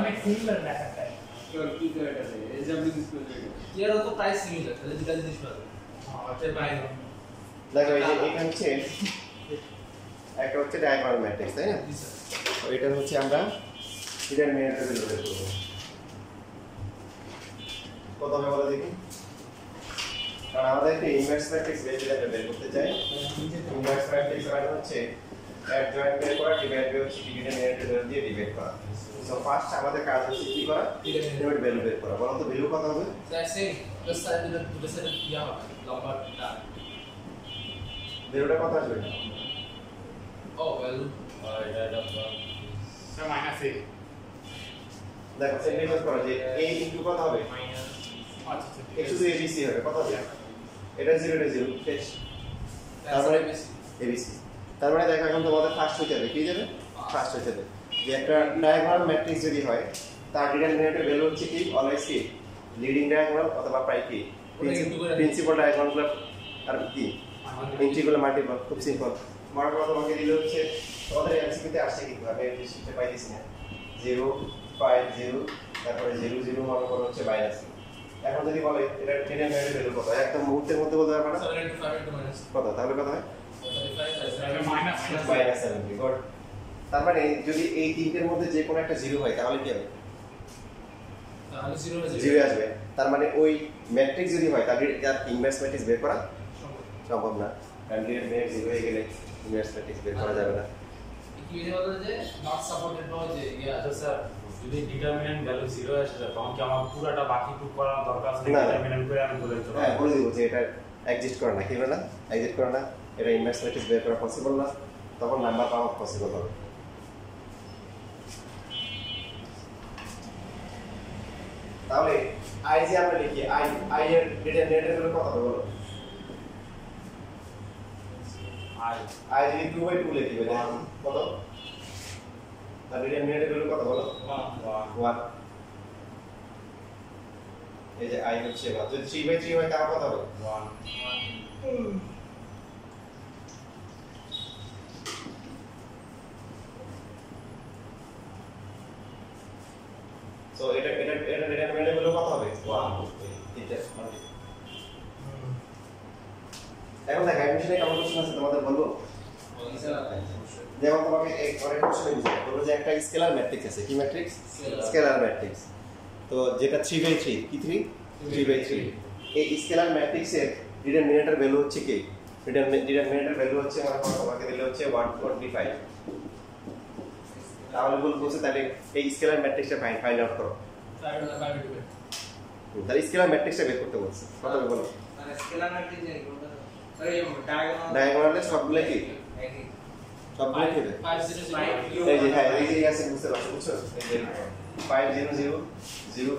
অনেক সিমিলার ব্যাপারটা কি করে এটা এক্সাম্পল ডিসপ্লে এর তো প্রাইস সিমিলার তাহলে দুটো জিনিস পাবে আচ্ছা বাইরে দেখো এটা হচ্ছে একটা হচ্ছে ডায়াগোনাল ম্যাট্রিক্স তাই না তো এটা হচ্ছে আমরা ডিটারমিনেন্ট বের করব কত হবে বলো দেখি কারণ আমাদের একটা ইনভার্স ম্যাট্রিক্স বের করতে চাই ইনভার্স ম্যাট্রিক্স মানে হচ্ছে অ্যাডজয়েন্ট বের করা ডিভাইড বাই হচ্ছে ডিটারমিনেন্ট দিয়ে ডিভাইড করা সো ফার্স্ট আমাদের কাজ হচ্ছে কি করা ডিটারমিনেন্ট ভ্যালু বের করা বলো তো ভ্যালু কত হবে সেম প্লাস সাইড দুটো সাইড কি হবে লম্বাটা ভ্যালুটা কত আসবে ও ভ্যালু এটা মাইনাস এ দেখো সেন্টিমিটার করা যে a ইনটু কত হবে আচ্ছা x শুধু abc হবে কত হবে এটা 0 এটা 0 শেষ তারপরে abc তার মানে দেখো এখন তোমাদের ফার্স্ট হইতে হবে কি যাবে ফার্স্ট হইতে হবে যে একটা ডায়াগোনাল ম্যাট্রিক্স যদি হয় তার ডিটারমিনেন্টের ভ্যালু হচ্ছে কি অলওয়েজ কি লিডিং ডায়াগোনাল অথবা প্রায় কি প্রিন্সিপাল ডায়াগোনাল আর কি ইন্টিগ্রাল মাল্টিপল খুব সিম্পল মনে করো তোমাকে দিলে হচ্ছে তোমাদের এমসিকিউতে আসছে কিন্তু আমি এই শিখতে পাইছি না 0 5 0 তারপরে 0 0 মনে করো হচ্ছে মাইনাস এখন যদি বলে এটা ডিটারমিনেন্টের ভ্যালু কত একদম মুহূর্তের মধ্যে বলতে পারবে না 75 মাইনাস কত তাহলে কত হয় মাইনাস মাইনাস 70 গুড তার মানে যদি এই তিনটের মধ্যে যে কোনো একটা 0 হয় তাহলে কি হবে তাহলে 0 হয়ে যাবে 0 আসবে তার মানে ওই ম্যাট্রিক্স যদি হয় তাহলে তার ইনভার্স ম্যাট্রিক্স বের করা সম্ভব না কারণ ডিটারমিনেন্ট 0 হয়ে গেলে ইনভার্স ম্যাট্রিক্স বের করা যাবে না কি বলে যে নট সাপোর্টেড বাই যে ইয়া আচ্ছা স্যার যদি ডিটারমিনেন্ট ভ্যালু 0 আসে তখন কি আমার পুরোটা বাকি টুক করা দরকার আছে না। ডিটারমিনেন্ট করে আমি বলে দিতে হ্যাঁ পারবো বলে দিব যে এটা এক্সিস্ট করে না কি হবে না এক্সিস্ট করে না এটা ইনভার্স ম্যাট্রিক্স বের করা পসিবল না তখন নাম্বার পাওয়া পসিবল হবে তাহলে আই যে আমরা লিখি আই এর ডিটারমিনেন্টের ভ্যালু কত হবে বলো আর আই যদি 2/2 লিখি বলে কত তার ডিটারমিনেন্টের ভ্যালু কত বলো 1 এই যে আই হচ্ছে 1 যদি 3/3 হয় তাহলে কত হবে 1 সো এটা ডিটারমিনেন্টের ভ্যালু কত হবে 1 এটা এখন দেখ অ্যাডমিশনে কেমন কোশ্চেন আছে তোমাদের বলবো যেমন তোমাকে অনেক কোশ্চেন দিচ্ছে বলবো যে একটা স্কেলার ম্যাট্রিক্স আছে কি ম্যাট্রিক্স স্কেলার ম্যাট্রিক্স তো যেটা 3/3 কি 3/3 এই স্কেলার ম্যাট্রিক্সের ডিটারমিনেন্টের ভ্যালু হচ্ছে কি ডিটারমিনেন্টের ভ্যালু হচ্ছে মানে তোমাকে দিলে হচ্ছে 125 তাহলে বলছে তাহলে এই স্কেলার ম্যাট্রিক্সটা ফাইন্ড আউট করো তাহলে স্কেলার ম্যাট্রিক্সটা বের করতে বলছে কত হবে বলো মানে স্কেলার ম্যাট্রিক্স এর কোনটা স্যার এই ডায়াগোনালে সবগুলো কি একই সবগুলো কি হবে 500 এই যে হ্যাঁ এই যে আছে বুঝতে পারছো বুঝছো এই যে 500 050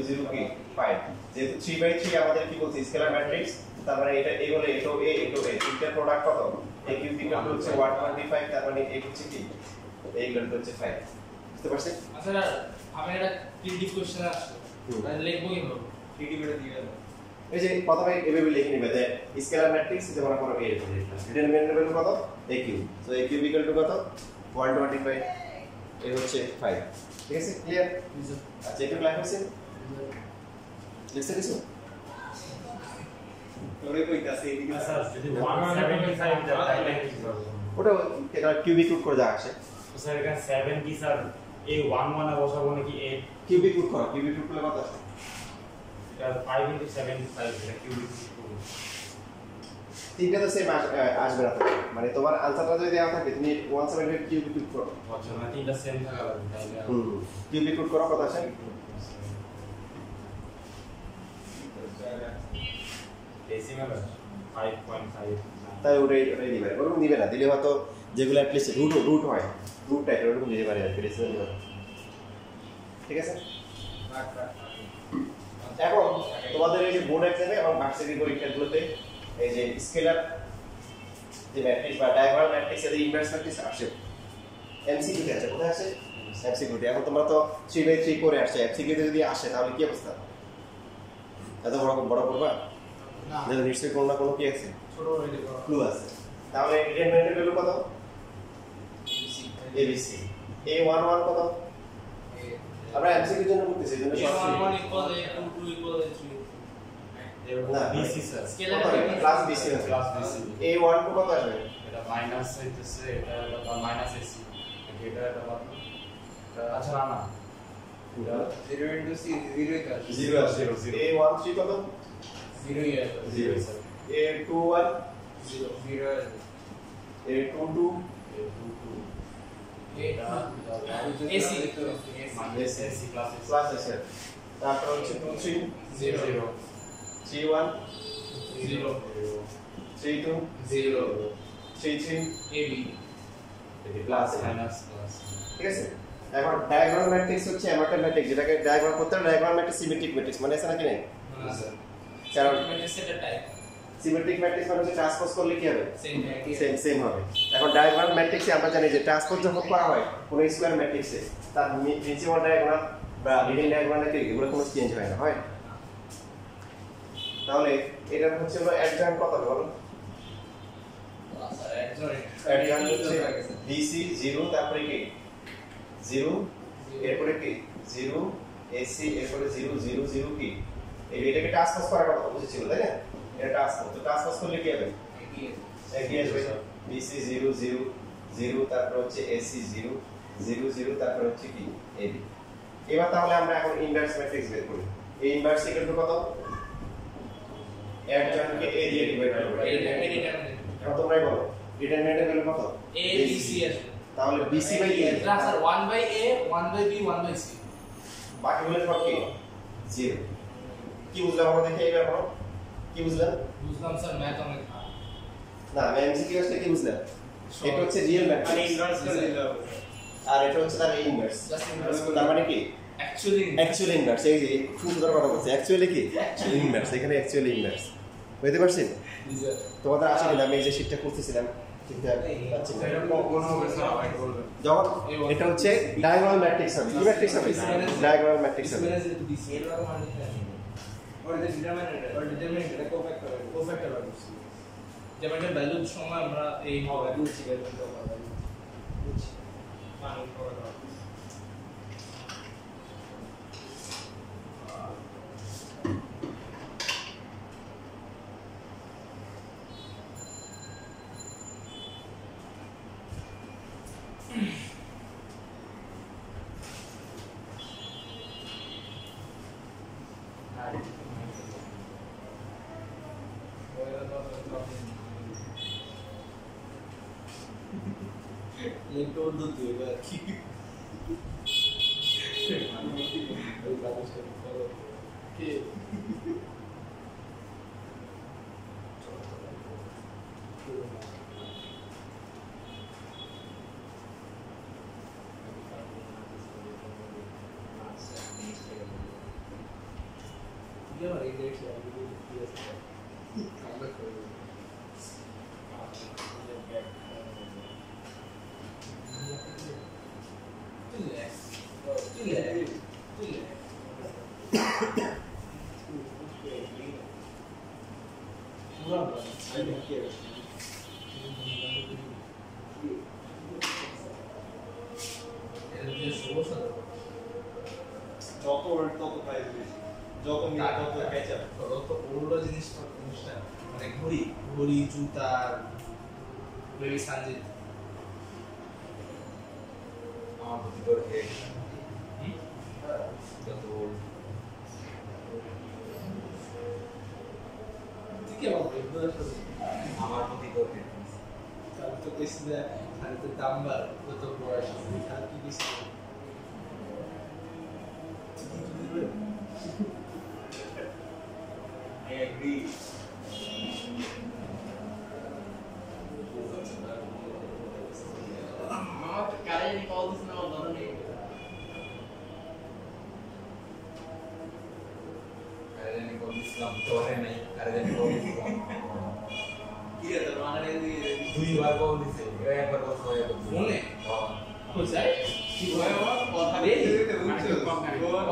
000 কি 5 যেহেতু 3/3 আমাদের কি বলছে স্কেলার ম্যাট্রিক্স তার মানে এটা এই বলে এটো এ তিনটার প্রোডাক্ট কত a কিউব ইকুয়াল টু হচ্ছে 125 তার মানে a হচ্ছে কি a ইকুয়াল টু হচ্ছে 5 বুঝতে পারছেন আচ্ছা আমি একটা প্রিডিক্ট কোশ্চেন আসছে মানে লিখবো কিভাবে টিডি বেটা দিয়ে দাও এই যে প্রথমে এভাবে লিখে নিবে যে স্কেলার ম্যাট্রিক্স যেমন কোনো a ডিটারমিনেন্ট ভ্যালু কত a cube so a cube equal to কত 125 এ হচ্ছে 5 ঠিক আছে ক্লিয়ার আচ্ছা একটু ক্লাস হচ্ছে লিখতে দিছো তোরে কইতাছে এদিকে স্যার যদি 175 যায় তাহলে কি করব ওটা এটা কিউবিক রুট করে যা আসে স্যার এখানে 7 কি স্যার এই 1 এ বসাবো নাকি 8 কিউবিক রুট করো কিউবিক রুট করলে কত আসে এটা 5 × 75 এটা কিউবিক রুট তিনটা তো সেম আসবে না মানে তোমার আনসারটা যদি দেওয়া থাকে তুমি 175 কিউবিক রুট করো আচ্ছা না তিনটা সেম থাকা লাগবে তাইলে কিউবিক রুট করো কত আসে ডেসিমাল 5.5 তাই ওটাই নিবে ওরকম নিবে না দিলে হয়তো যেগুলো অ্যাটলিস্ট রুট হয় রুট টাইপ ওরকম নিতে পারে আর কি ডেসিমাল নিবে ঠিক আছে এখন তোমাদের এই যে বোর্ড এক্সামে এবং ভার্সিটি পরীক্ষাগুলোতে এই যে স্কেলার যে ম্যাট্রিক্স বা ডায়াগোনাল ম্যাট্রিক্স এর ইনভার্স ম্যাট্রিক্স আসে এমসিকিউ তে আছে কোথায় আসে এমসিকিউ তে এখন তোমরা তো 3/3 করে আসছে এমসিকিউ তে যদি আসে তাহলে কি অবস্থা এত বড় করবা না যেটা নিশ্চয়ই কোনো না কোনো কি আছে ছোট হয়ে যাবে ক্লু আছে তাহলে ডিটারমিনেন্টের ভ্যালু কত ABC A11 কত আমরা এমসিকিউর জন্য করতেছি এজন্য A11 equal A22 equal A3 না BC sir scalar class BC আছে ক্লাস বিসি A1 কত আসবে এটা মাইনাস হইতেছে এটা হলো মাইনাস এসি এটা এটা কত আচ্ছা না না 0 into C 0 ই কাজ 0 আসবে A13 কত 0 ই আসবে 0 স্যার A21 0 আসবে A22 এটা AC minus AC plus AC plus আছে তারপর হচ্ছে 23 0 31 0 32 0 33 AB প্লাস মাইনাস প্লাস ঠিক আছে এখন ডায়াগোনাল ম্যাট্রিক্স হচ্ছে এমন ম্যাট্রিক্স যেটাকে ডায়াগ্রাম করতে হবে ডায়াগোনাল ম্যাট্রিক্স সিমেট্রিক ম্যাট্রিক্স মানে আছে নাকি নেই না স্যার কারণ মানে সেটা টাইপ সিমেট্রিক ম্যাট্রিক্স মানে হচ্ছে ট্রান্সপোজ করলে কি হবে সেম সেম সেম হবে এখন ডায়াগোনাল ম্যাট্রিক্সে আমরা জানি যে ট্রান্সপোজ যখন করা হয় কোনো স্কয়ার ম্যাট্রিক্সে তার প্রিন্সিপাল ডায়াগোনাল বা লিডিং ডায়াগোনাল এগুলো কোনো চেঞ্জ হয় না হয় তাহলে এটা হচ্ছে হলো অ্যাডজয়েন্ট কত হবে বলো স্যার অ্যাডজয়েন্ট হচ্ছে BC 0 তারপরে কি 0 এরপরে কি 0 AC এরপরে 0 0 0 কি এটাকে ট্রান্সপোজ করার কথা বুঝেছিল তাই না এটা ট্রান্সপোজ তো ট্রান্সপোজ করলে কি হবে একই আসবে BC 0 0 0 তারপর হচ্ছে AC 0 0 0 তারপর হচ্ছে কি AB এবার তাহলে আমরা এখন ইনভার্স ম্যাট্রিক্স বের করি এই ইনভার্স ইকুয়াল টু কত অ্যাডজয়েন্টকে A দিয়ে ডিভাইড করব এখন তোমরাই বলো ডিটারমিনেন্টের ভ্যালু কত A B C আসবে তাহলে BC বাই A না sir 1 by A 1 by B 1 by C বাকিগুলো সব কি 0 কি বুঝলাম আমরা দেখে এবার বলো কি বুঝলাম বুঝলাম স্যার ম্যাথ অনেক না আমি এমসিকিউ আসলে কি বুঝলাম এটা হচ্ছে রিয়েল মানে ম্যাট্রিক্স ইনভার্স করে দিতে হবে আর এটা হচ্ছে তার ইনভার্স জাস্ট ইনভার্স তার মানে কি অ্যাকচুয়ালি অ্যাকচুয়াল ইনভার্স এই যে খুব সুন্দর কথা বলছে অ্যাকচুয়ালি কি ইনভার্স এখানে অ্যাকচুয়ালি ইনভার্স বুঝতে পারছেন তোমাদের আশা করি আমি এই যে শীটটা করতেছিলাম ঠিকঠাক পাচ্ছি না। এটা কোন হবে স্যার আবার বলবেন যখন এটা হচ্ছে ডায়াগোনাল ম্যাট্রিক্স হবে কি ম্যাট্রিক্স হবে ডায়াগোনাল ম্যাট্রিক্স হবে এর আর মানে ওর ডিটারমিনেন্ট এটা কোফ্যাক্টর কোফ্যাক্টর আছে যেমন এটা ভ্যালুর সময় আমরা এই বুঝছি বুঝছি মান করা দাও লিঙ্কটা উর্দু দিয়ে এবার কি যত ওল্ড তত প্রাইস বেশি যত মিড তত ক্যাচআপ ওগুলো জিনিসটা মানে ঘড়ি জুতা বেবি সানজিৎ আমার ভিতর হেড যত ঠিক আছে আমার ভিতর হেড তাহলে তো কইছি যে আর তো দামবার কত বয়স আর কি কিছু I agree. আমার কারেন্ট কল দিছ না ধরো নেই কারেন্ট কোন ইসলাম তোরে নাই কারেন্ট কোন ইসলাম কি রে তোর মাথায় দিয়ে দুইবার কোন দিছে একবার কোন হয় ফোনে? কোথায় কি হয় আমার কথা এই নেই দিতে বুঝছো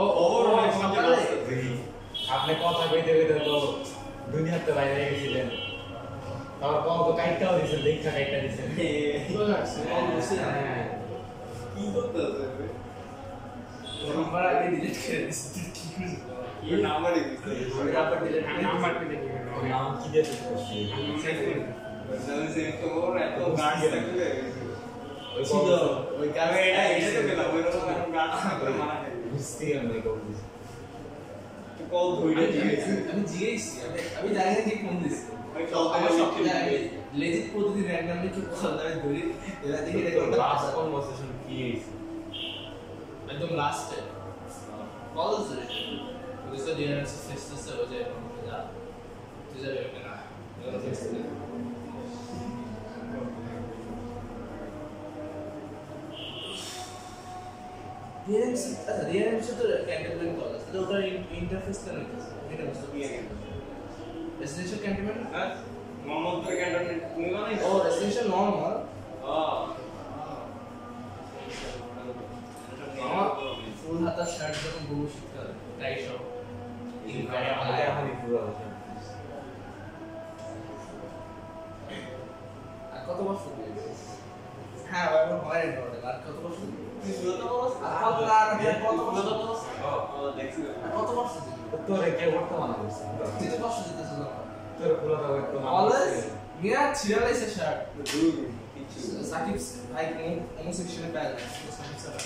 ও ওর হয় সকালে আপনি কথা কইতে কইতে তো দুনিয়াতে বাইরে গেছিলেন তারপর কল তো কাইটাও দিছেন দেখা কাইটা দিছেন কল দিছি না হ্যাঁ কি করতেছ নম্বর ছেড়ে দিছে কি করেছিস কি নাম্বারই দিতে আমি রাবার দিলে নাম্বার পেলে কি হবে? ওর নাম কি দিয়ে করছি আমি সে তো বড় এত গার্ড থাকবে ওই ছিল ওই আমি কারণে এটা তো পেলাম ওই রকম এখন গার্ড থাকবে মানা খাই বুঝতে আমি করছি কল ধইরে দিয়েছি আমি জিজ্ঞেস আমি জানি না কি ফোন দিছে আমি কল আমার সব ধরে লেজিট প্রতিদিন র্যান্ডমলি চুপ করে আমি ধরি এরা দেখি রেকর্ড লাস্ট কনভারসেশন কি হইছে একদম লাস্টে কল দিছে বুঝতে দিয়ে আছে ফেস্টে হয়ে যায় যা তুই যাবে না এরা ফেস্টে ডিএমসি আচ্ছা ডিএমসি তো ক্যান্টনমেন্ট কলেজ তো ওটার ইন্টারফেস কেন হইছে এটা বুঝতে রেসিডেন্সিয়াল ক্যান্টনমেন্ট হ্যাঁ মোহাম্মদপুর ক্যান্টনমেন্ট তুমি জানো ও রেসিডেন্সিয়াল নরমাল আমার ফুল হাতা শার্ট যখন বউ শীতকাল টাই সব আমাদের এখনই পুরো হচ্ছে আর কত বছর দিবে হ্যাঁ আমার হয় না আর কত বছর দিবে দেখছি কত বছর দিবে তোরে কে বর্তমানে করছে কত বছর দিতেছ না তোর পুরো তো একটু অলওয়েজ মিয়া ছিড়ালাইছে শার্ট দূর কিছু সাকিব ভাই কোন সেকশনে পায় না Sakib sir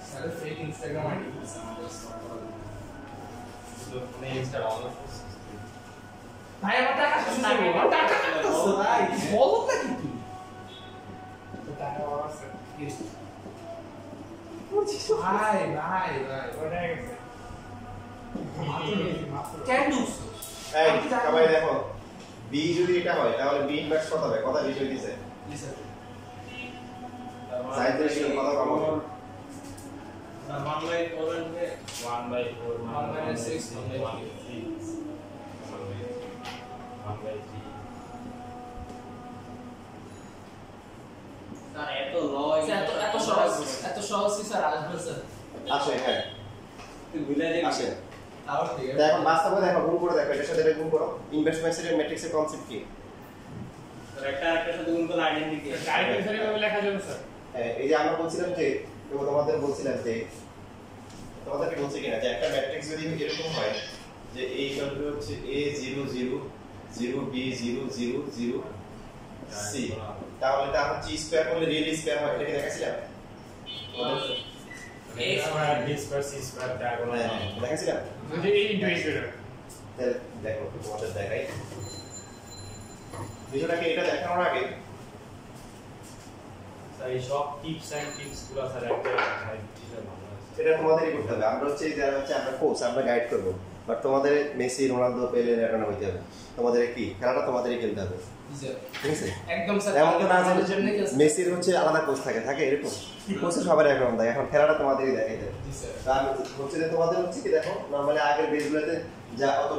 sir fake Instagram ID দিছে আমাদের স্টক করা মানে ইনস্টা ডাউনলোড করছিস ভাই আমার টাকা শেষ হয়ে গেল আমার টাকা কাটতেছ ভাই বলো না কি তুই তো টাকা পাওয়া আছে। ভাই ভাই ভাই ওটা গেছে। মাত্র নিয়েছি, মাত্র। ক্যান ডু এই সবাই দেখো বি যদি এটা হয় তাহলে বি ইনভার্স কত হবে কথা বিষয় দিছে লিসেন সাইডের ছিল কত কম হবে বাংলায় পড়বে 1/4 1 minus 6 স্যার এত লয় এত সহজ কি স্যার আসবে স্যার আসে হ্যাঁ তুই ভুলে যাবি আসে তাও ঠিক তো এখন বাস্তবে দেখো গুণ করে দেখো এটার সাথে এটা গুণ করো ইনভার্স ম্যাট্রিক্সের কনসেপ্ট কি স্যার একটা সাথে গুণ করে আইডেন্টিটি ডাইরেক্ট হিসাবে এভাবে লেখা যাবে স্যার। এই যে আমরা বলছিলাম যে তোমাদের বলছিলাম যে তোমাদেরকে বলছি কিনা যে একটা ম্যাট্রিক্স যদি এরকম হয় যে এই ইকুয়াল হচ্ছে a0 0 0 b0 0 0 c তাহলে তা হচ্ছে স্কয়ার করলে রিয়েল স্কয়ার হয় এটা কি দেখাছিলাম a square b square c square diagonal দেখাছিলাম যদি এই ইনটু এই করে। তাহলে দেখো তোমাদের দেখাই ভিডিওটাকে এটা দেখানোর আগে স্যার এই সব টিপস এন্ড ট্রিক্স গুলো স্যার একটা টিচার ভালো আছে এটা তোমাদেরই করতে হবে আমরা হচ্ছে যারা হচ্ছে আমরা কোচ আমরা গাইড করবো বাট তোমাদের মেসি রোনালদো পেলে এরানো হইতে হবে তোমাদের কি খেলাটা তোমাদেরই খেলতে হবে ঠিক আছে একদম স্যার এমন তো না যে আমাদের জন্য কি মেসির হচ্ছে আলাদা কোচ থাকে এরকম কোচে সবার একরকম থাকে এখন খেলাটা তোমাদেরই দেখাই দেবে জি স্যার আর হচ্ছে যে তোমাদের হচ্ছে কি দেখো নরমালি আগের বেসগুলোতে যা অত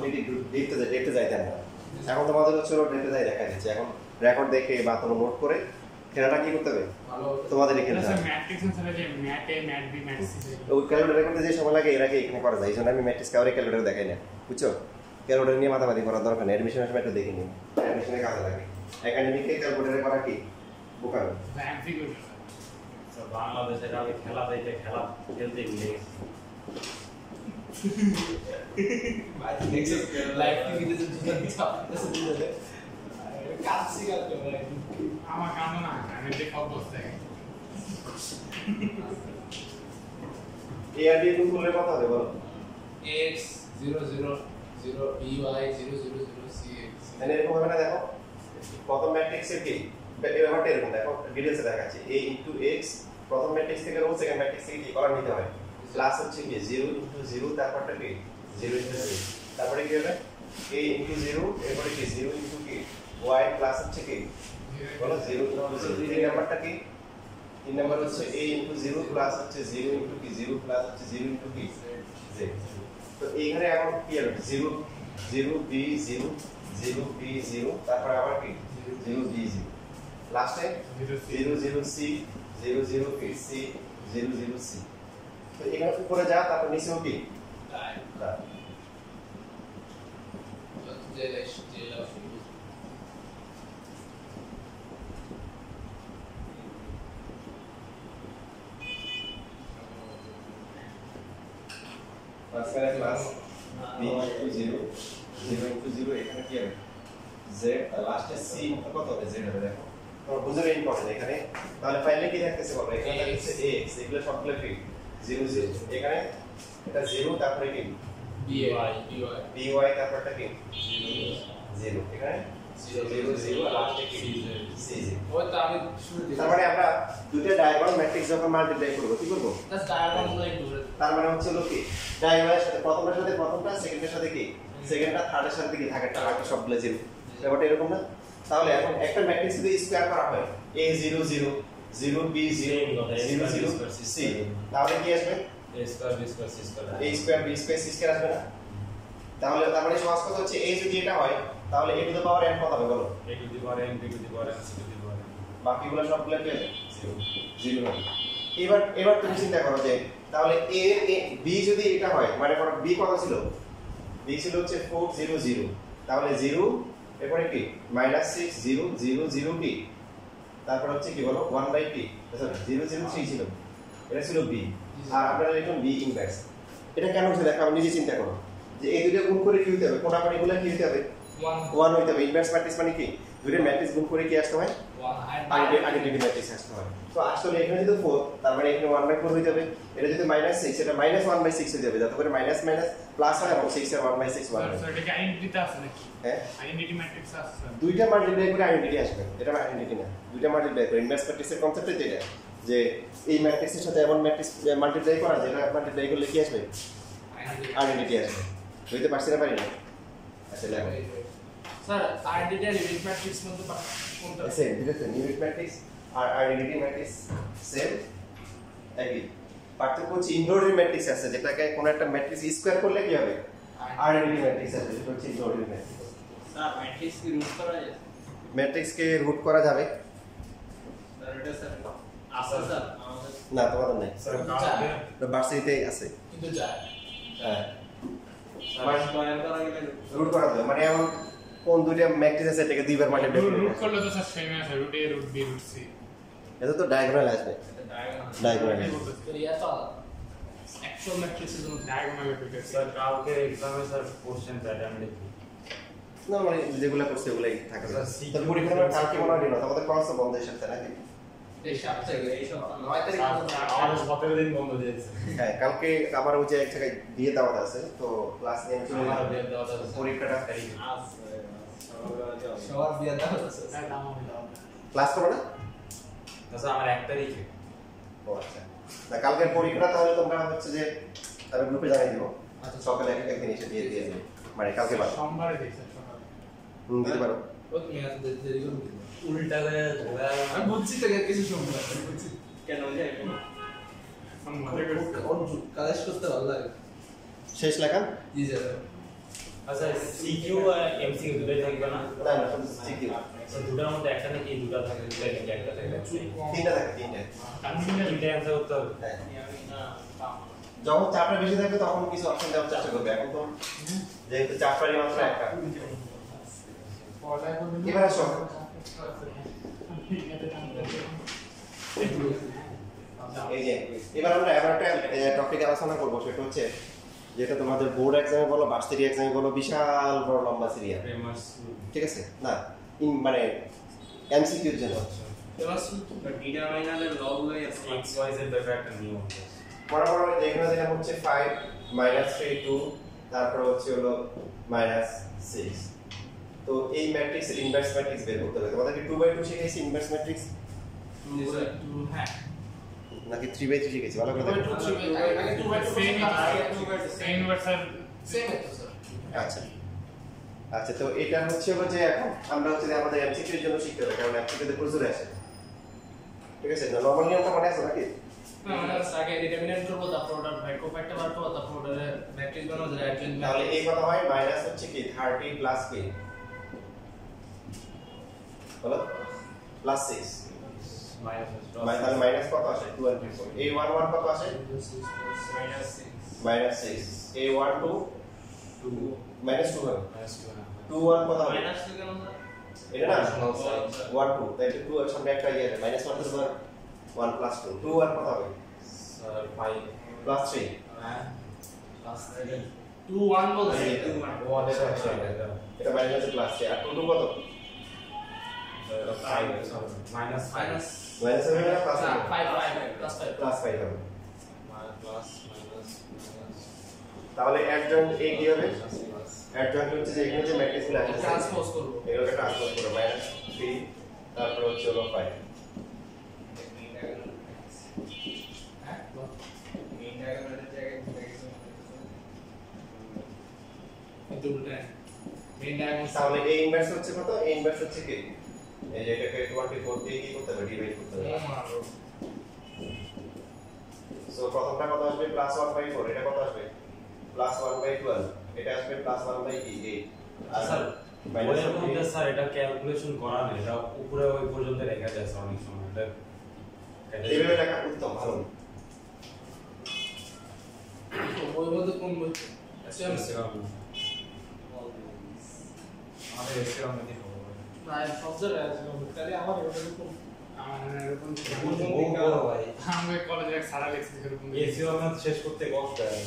দেখতে যাইতেন না এখন তোমাদের হচ্ছে ডেটে যাই দেখা যাচ্ছে এখন রেকর্ড দেখে বা তোমার নোট করে খেলাটা কি করতে হবে ভালো তোমাদেরই এটা খেলতে স্যার হবে ম্যাট্রিক্স হিসাবে যে ম্যাথ এ ম্যাথ বি ম্যাথ সি ওই ক্যালকুলেটর করতে যে সময় লাগে এর আগে এখানে করা যায় এই জন্য আমি ম্যাট্রিক্স কাউরে ক্যালকুলেটর দেখাই না বুঝছো ক্যালকুলেটর নিয়ে মাথামাতি করার দরকার নেই অ্যাডমিশনের সময় একটু দেখে নিন অ্যাডমিশনে কাজে লাগে একাডেমিকে ক্যালকুলেটরে করা কি বোকামি এমসিকিউ স্যার বাংলাদেশের আগে খেলা দেখে খেলা খেলতে গিয়ে ভাই নেক্সট লাইভ টিভিতে যে দুটো চাপ আছে দিলে কাটছি কাটতে ভাই আমার কামনা না আমি যে সব বসতে এ আর বি গুণ করলে কত হবে বলো x 0 0 0 by 0 0 0 cx তাহলে এরকম হবে না দেখো প্রথম ম্যাট্রিক্সের কি এই ব্যাপারটা এরকম দেখো ডিটেইলসে দেখাচ্ছি a x প্রথম ম্যাট্রিক্স থেকে রো সেকেন্ড ম্যাট্রিক্স থেকে কি করা নিতে হয় প্লাস হচ্ছে কি 0 0 তারপরটা কি 0 0 তারপরে কি হবে a 0 এরপরে কি 0 কি y প্লাস হচ্ছে কি বলো 0 তিন নাম্বারটা কি তিন নাম্বার হচ্ছে a 0 প্লাস হচ্ছে 0 কি 0 প্লাস হচ্ছে 0 কি z তো এইখানে এখন কি হবে 0 0 b 0 0 b 0 তারপর আবার কি 0 b 0 লাস্টে 0 0 c 0 0 কি c 0 0 c তো এখানে উপরে যা তারপর নিচেও কি তাই যে যে square plus b into 0 0 into 0 এখানে কি হবে z আর লাস্টে c কত হবে z হবে দেখো তোমরা বুঝবে ইম্পর্টেন্ট এখানে তাহলে ফাইনালি কি থাকতেছে বলো এখানে থাকতেছে x এগুলো সবগুলো কি 0 0 এখানে এটা 0 তারপরে কি by তারপরটা কি 0 এখানে 0 0 আর লাস্টে কি c 0 ওই তো আমি শুরুতে তার মানে আমরা দুটো ডায়াগোনাল ম্যাট্রিক্স যখন মাল্টিপ্লাই করব কি করব জাস্ট ডায়াগোনাল একটু তার মানে হচ্ছে হলো কি ডায়াগোনালের সাথে প্রথমটার সাথে প্রথমটা সেকেন্ডের সাথে কি সেকেন্ডটা থার্ডের সাথে কি থাকেটা বাকি সবগুলো জিরো ব্যাপারটা এরকম না তাহলে এখন একটা ম্যাট্রিক্স যদি স্কয়ার করা হয় a 0 0 0 b 0 0 0 c তাহলে কি আসবে a square b square c square a square b square c square আসবে না তাহলে তার মানে সহজ কথা হচ্ছে a যদি এটা হয় তাহলে a to the power n কত হবে বলো a to the power n b to the power n c to the power n বাকিগুলো সবগুলো কি হবে 0 হবে এবার তুমি চিন্তা করো যে তাহলে a b যদি এটা হয় মানে ধরো b কত ছিল b ছিল হচ্ছে 4 0 0 তাহলে 0 এরপরে কি -6 0 0 0 কি তারপর হচ্ছে কি বলো 1/t আচ্ছা 0 0 3 ছিল এটা ছিল b আর আপনারা লিখুন b ইনভার্স এটা কেন হচ্ছে দেখো নিজে চিন্তা করো যে এই দুটো গুণ করে কি হতে হবে কোনাকুনিগুলো কি হতে হবে 1 হইতে হবে ইনভার্স ম্যাট্রিক্স মানে কি দুটো ম্যাট্রিক্স গুণ করে কি আসতে হয় আইডেন্টিটি ম্যাট্রিক্স আসতে হয় তো আসলে এখানে যদি 4 তার মানে এখানে 1/4 হয়ে যাবে এটা যদি -6 এটা -1/6 হয়ে যাবে যাতে করে মাইনাস মাইনাস প্লাস হয় এবং 6 এর 1/6 1 স্যার এটা কি আইডেন্টিটি আছে নাকি হ্যাঁ আইডেন্টিটি ম্যাট্রিক্স আছে স্যার দুইটা মাল্টিপ্লাই করে আইডেন্টিটি আসবে এটা আইডেন্টিটি না দুইটা মাল্টিপ্লাই করে ইনভার্স ম্যাট্রিক্সের কনসেপ্ট এটা যে এই ম্যাট্রিক্সের সাথে এমন ম্যাট্রিক্স মাল্টিপ্লাই করা যেটা মাল্টিপ্লাই করলে কি আসবে আইডেন্টিটি আসবে বুঝতে পারছি না পারি না আচ্ছা লেখো স্যার আইডেন্টিটি আর ইউনিট ম্যাট্রিক্স মধ্যে কোনটা সেম ঠিক আছে ইউনিট ম্যাট্রিক্স আর আইডেন্টিটি ম্যাট্রিক্স সেম একই পার্থক্য হচ্ছে ইনভার্টেড ম্যাট্রিক্স আছে যেটাকে কোনো একটা ম্যাট্রিক্স স্কয়ার করলে কি হবে আইডেন্টিটি ম্যাট্রিক্স আছে যেটা হচ্ছে ইনভার্টেড ম্যাট্রিক্স স্যার ম্যাট্রিক্স কি রুট করা যায় ম্যাট্রিক্সকে রুট করা যাবে স্যার এটা স্যার আসল স্যার আমাদের না তোমাদের নাই স্যার কাউকে ভার্সিটিতে আছে কিন্তু যায় হ্যাঁ স্যার স্কয়ার করা গেলে রুট করা যাবে মানে এমন কোন দুইটা ম্যাট্রিক্স আছে এটাকে দুইবার মাল্টিপ্লাই রুট করলে করলে তো স্যার সেম আছে root a root b root c এটা তো ডায়াগোনাল আসবে ডায়াগোনাল তো ইয়া তো অ্যাকচুয়াল ম্যাট্রিক্সের জন্য ডায়াগোনাল রুট স্যার কাউকে এক্সামে স্যার কোশ্চেন চাই আমি লিখি না মানে যেগুলো করছে ওগুলাই থাকে স্যার, তো পরীক্ষা আমার কালকে মনে হয় না তোমাদের ক্লাস বন্ধ হয়ে যাচ্ছে নাকি এই সপ্তাহে এই সপ্তাহ 9 তারিখ আমাদের 17 দিন বন্ধ দিয়েছে হ্যাঁ কালকে আবার ওই যে এক জায়গায় দিয়ে দেওয়া আছে তো ক্লাস নিয়ে চলে আমার যাবো। বিয়ে দেওয়া আছে পরীক্ষাটা সবার বিয়ে দেওয়া আছে হ্যাঁ দাম হবে ক্লাস করবে না স্যার আমার 1 তারিখে ও আচ্ছা না কালকের পরীক্ষাটা তাহলে তোমরা হচ্ছে যে আমি গ্রুপে জানিয়ে দিব আচ্ছা সকালে একদিন এসে দিয়ে দিয়ে দিবে মানে কালকে বাদ সোমবারে দিই স্যার সকালে দিতে পারো ও তুমি এত দেরি করে দিবে উল্টা করে ধরা আমি বুঝছি তো কিছু সময় বুঝছি কেন যায় আমি মজা করছি কাজ করতে ভালো লাগে শেষ লেখা জি স্যার আচ্ছা সিকিউ আর এমসিকিউ দুটোই থাকবে না না না শুধু সিকিউ স্যার দুটোর মধ্যে একটা নাকি দুটো থাকে দুটোই নাকি একটা থাকে তিনটা থাকে তিনটা তিনটা অ্যান্সার করতে হবে হ্যাঁ যখন চাপটা বেশি থাকবে তখন কিছু অপশন দেওয়ার চেষ্টা করবে এখন তো যেহেতু চাপটারই মাত্র একটা এবার আসো এই যে এবার আমরা এমন একটা টপিক আলোচনা করবো সেটা হচ্ছে যেটা তোমাদের বোর্ড এক্সামে বলো ভার্সিটি এক্সামে বলো বিশাল বড় লম্বা সিরিয়াল ফেমাস ঠিক আছে না মানে এমসিকিউর জন্য এবার ডিটারমাইনারের লগ হয়ে এক্স ওয়াই জেড ব্যাপার একটা নিয়ম বড় বড় যেখানে যেটা হচ্ছে 5 -3 2 তারপর হচ্ছে হলো -6 তো এই ম্যাট্রিক্সের ইনভার্স ম্যাট্রিক্স বের করতে হবে তোমাদেরকে 2/2 শিখেছি ইনভার্স ম্যাট্রিক্স হ্যাঁ নাকি 3/3 শিখেছি ভালো করে দেখো সেম স্যার সেম তো স্যার আচ্ছা আচ্ছা তো এটা হচ্ছে হলো যে এখন আমরা হচ্ছে যে আমাদের এমসিকিউ এর জন্য শিখতে হবে কারণ এমসিকিউ তে প্রচুর আসে ঠিক আছে না নরমাল নিয়মটা মনে আছে নাকি আমরা আগে ডিটারমিনেন্ট করব তারপর ওটা ভ্যালু ফ্যাক্টর বার করব তারপর ওটা ম্যাট্রিক্স বানাবো যে অ্যাডজয়েন্ট তাহলে এই কথা হয় মাইনাস হচ্ছে কি 30 প্লাস কি বলো প্লাস 6 তাহলে মাইনাস কত আসে 2 আর 3 এই 1 1 কত আসে মাইনাস 6 এই 1 2 মাইনাস 2 হবে 2 1 কত হবে মাইনাস কেন স্যার এটা না 1 2 তাই 2 এর সামনে একটা ইয়ে মাইনাস 1 এর পর 1 প্লাস 2 2 1 কত হবে স্যার 5 প্লাস 3 হ্যাঁ প্লাস 2 1 বলছে 2 1 ও আচ্ছা আচ্ছা এটা মাইনাস প্লাস আর টোটো কত মাইনাস মাইনাস মাইনাস হবে না প্লাস 5 প্লাস 5 প্লাস 5 হবে প্লাস মাইনাস তাহলে অ্যাডজয়েন্ট এ কি হবে অ্যাডজয়েন্ট হচ্ছে যে এখানে যে ম্যাট্রিক্স গুলো আছে ট্রান্সপোজ করব এগুলোকে ট্রান্সপোজ করব -3 তারপর হচ্ছে হলো 5 হ্যাঁ মেইন ডায়াগোনালের জায়গায় কিন্তু উল্টা মেইন ডায়াগোনাল তাহলে a ইনভার্স হচ্ছে কত a ইনভার্স হচ্ছে কি এই যে এটাকে 24 দিয়ে কি করতে হবে ডিভাইড করতে হবে সো প্রথমটা কত আসবে +1/4 এটা কত আসবে +1/12 এটা আসবে +1/8 আর স্যার মাইনাস বইয়ের মধ্যে স্যার এটা ক্যালকুলেশন করা নেই এটা উপরে ওই পর্যন্ত লেখা যায় স্যার অনেক সময় এটা এইভাবে লেখা উত্তম ভালো ওই মধ্যে কোন বই আমাদের এসএম মধ্যে হবে প্রায় সব জায়গায় আছে তাহলে আমার এরকম আমার এরকম বড় ভাই আমাদের কলেজে এক সারা লেখছে এরকম এসিও আমরা শেষ করতে কষ্ট হয়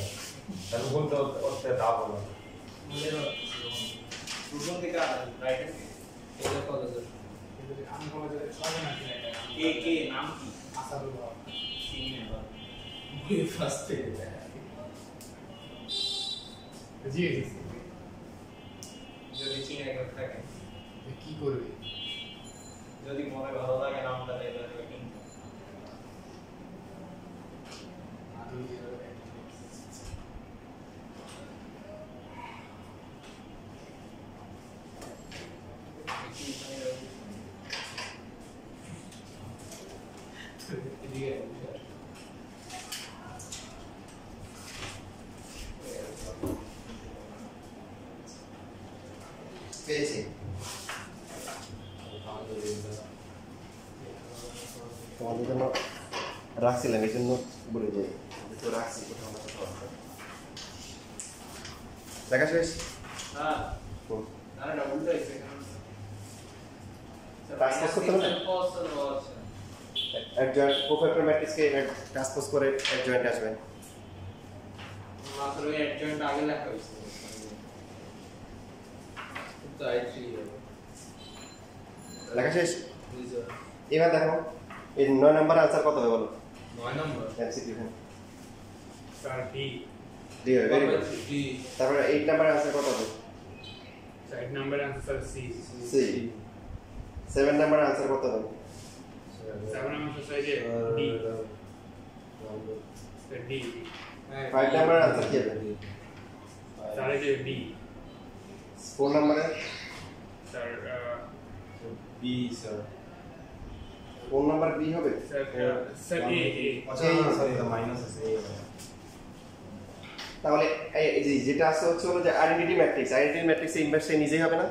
তার বলতে অর্থে দাও বলো মনে হয় রুকন থেকে রাইট হ্যান্ড এটা কলেজের আমি কলেজে সবাই না কে কে নাম কি আসাদুল হক সিং মেম্বার বই ফার্স্ট থেকে জি জি যদি চিনে একবার থাকে কি করবে যদি মনে ভালো লাগে নামটা তাহলে কিন্তু পেয়েছি তোমাদের জন্য রাখছিলাম এই জন্য বলে যাই তো রাখছি কোথাও না কোথাও দেখা শেষ হ্যাঁ না না উল্টো হইছে ট্রান্সপোজ করতে হবে অ্যাডজয়েন্ট কোফ্যাক্টর ম্যাট্রিক্সকে ট্রান্সপোজ করে অ্যাডজয়েন্ট আসবে মাত্র অ্যাডজয়েন্ট আগে লেখা হইছে তো i3 লেখা শেষ বুঝছো এবার দেখো এই 9 নাম্বার আনসার কত হবে বলো 9 number MCQ sir D D হবে ভেরি গুড তারপরে 8 নাম্বার আনসার কত হবে 8 number answer sir C C 7 number answer কত হবে 7 নাম্বার স্যার যে D sir D 5 number answer কি হবে স্যার যে ডি 4 নাম্বারে sir B sir 4 number B হবে স্যার স্যার এ আচ্ছা সরি মাইনাস আছে তাহলে এই যে যেটা আছে হচ্ছে হলো যে আইডেন্টিটি ম্যাট্রিক্স ইনভার্স নিজেই হবে না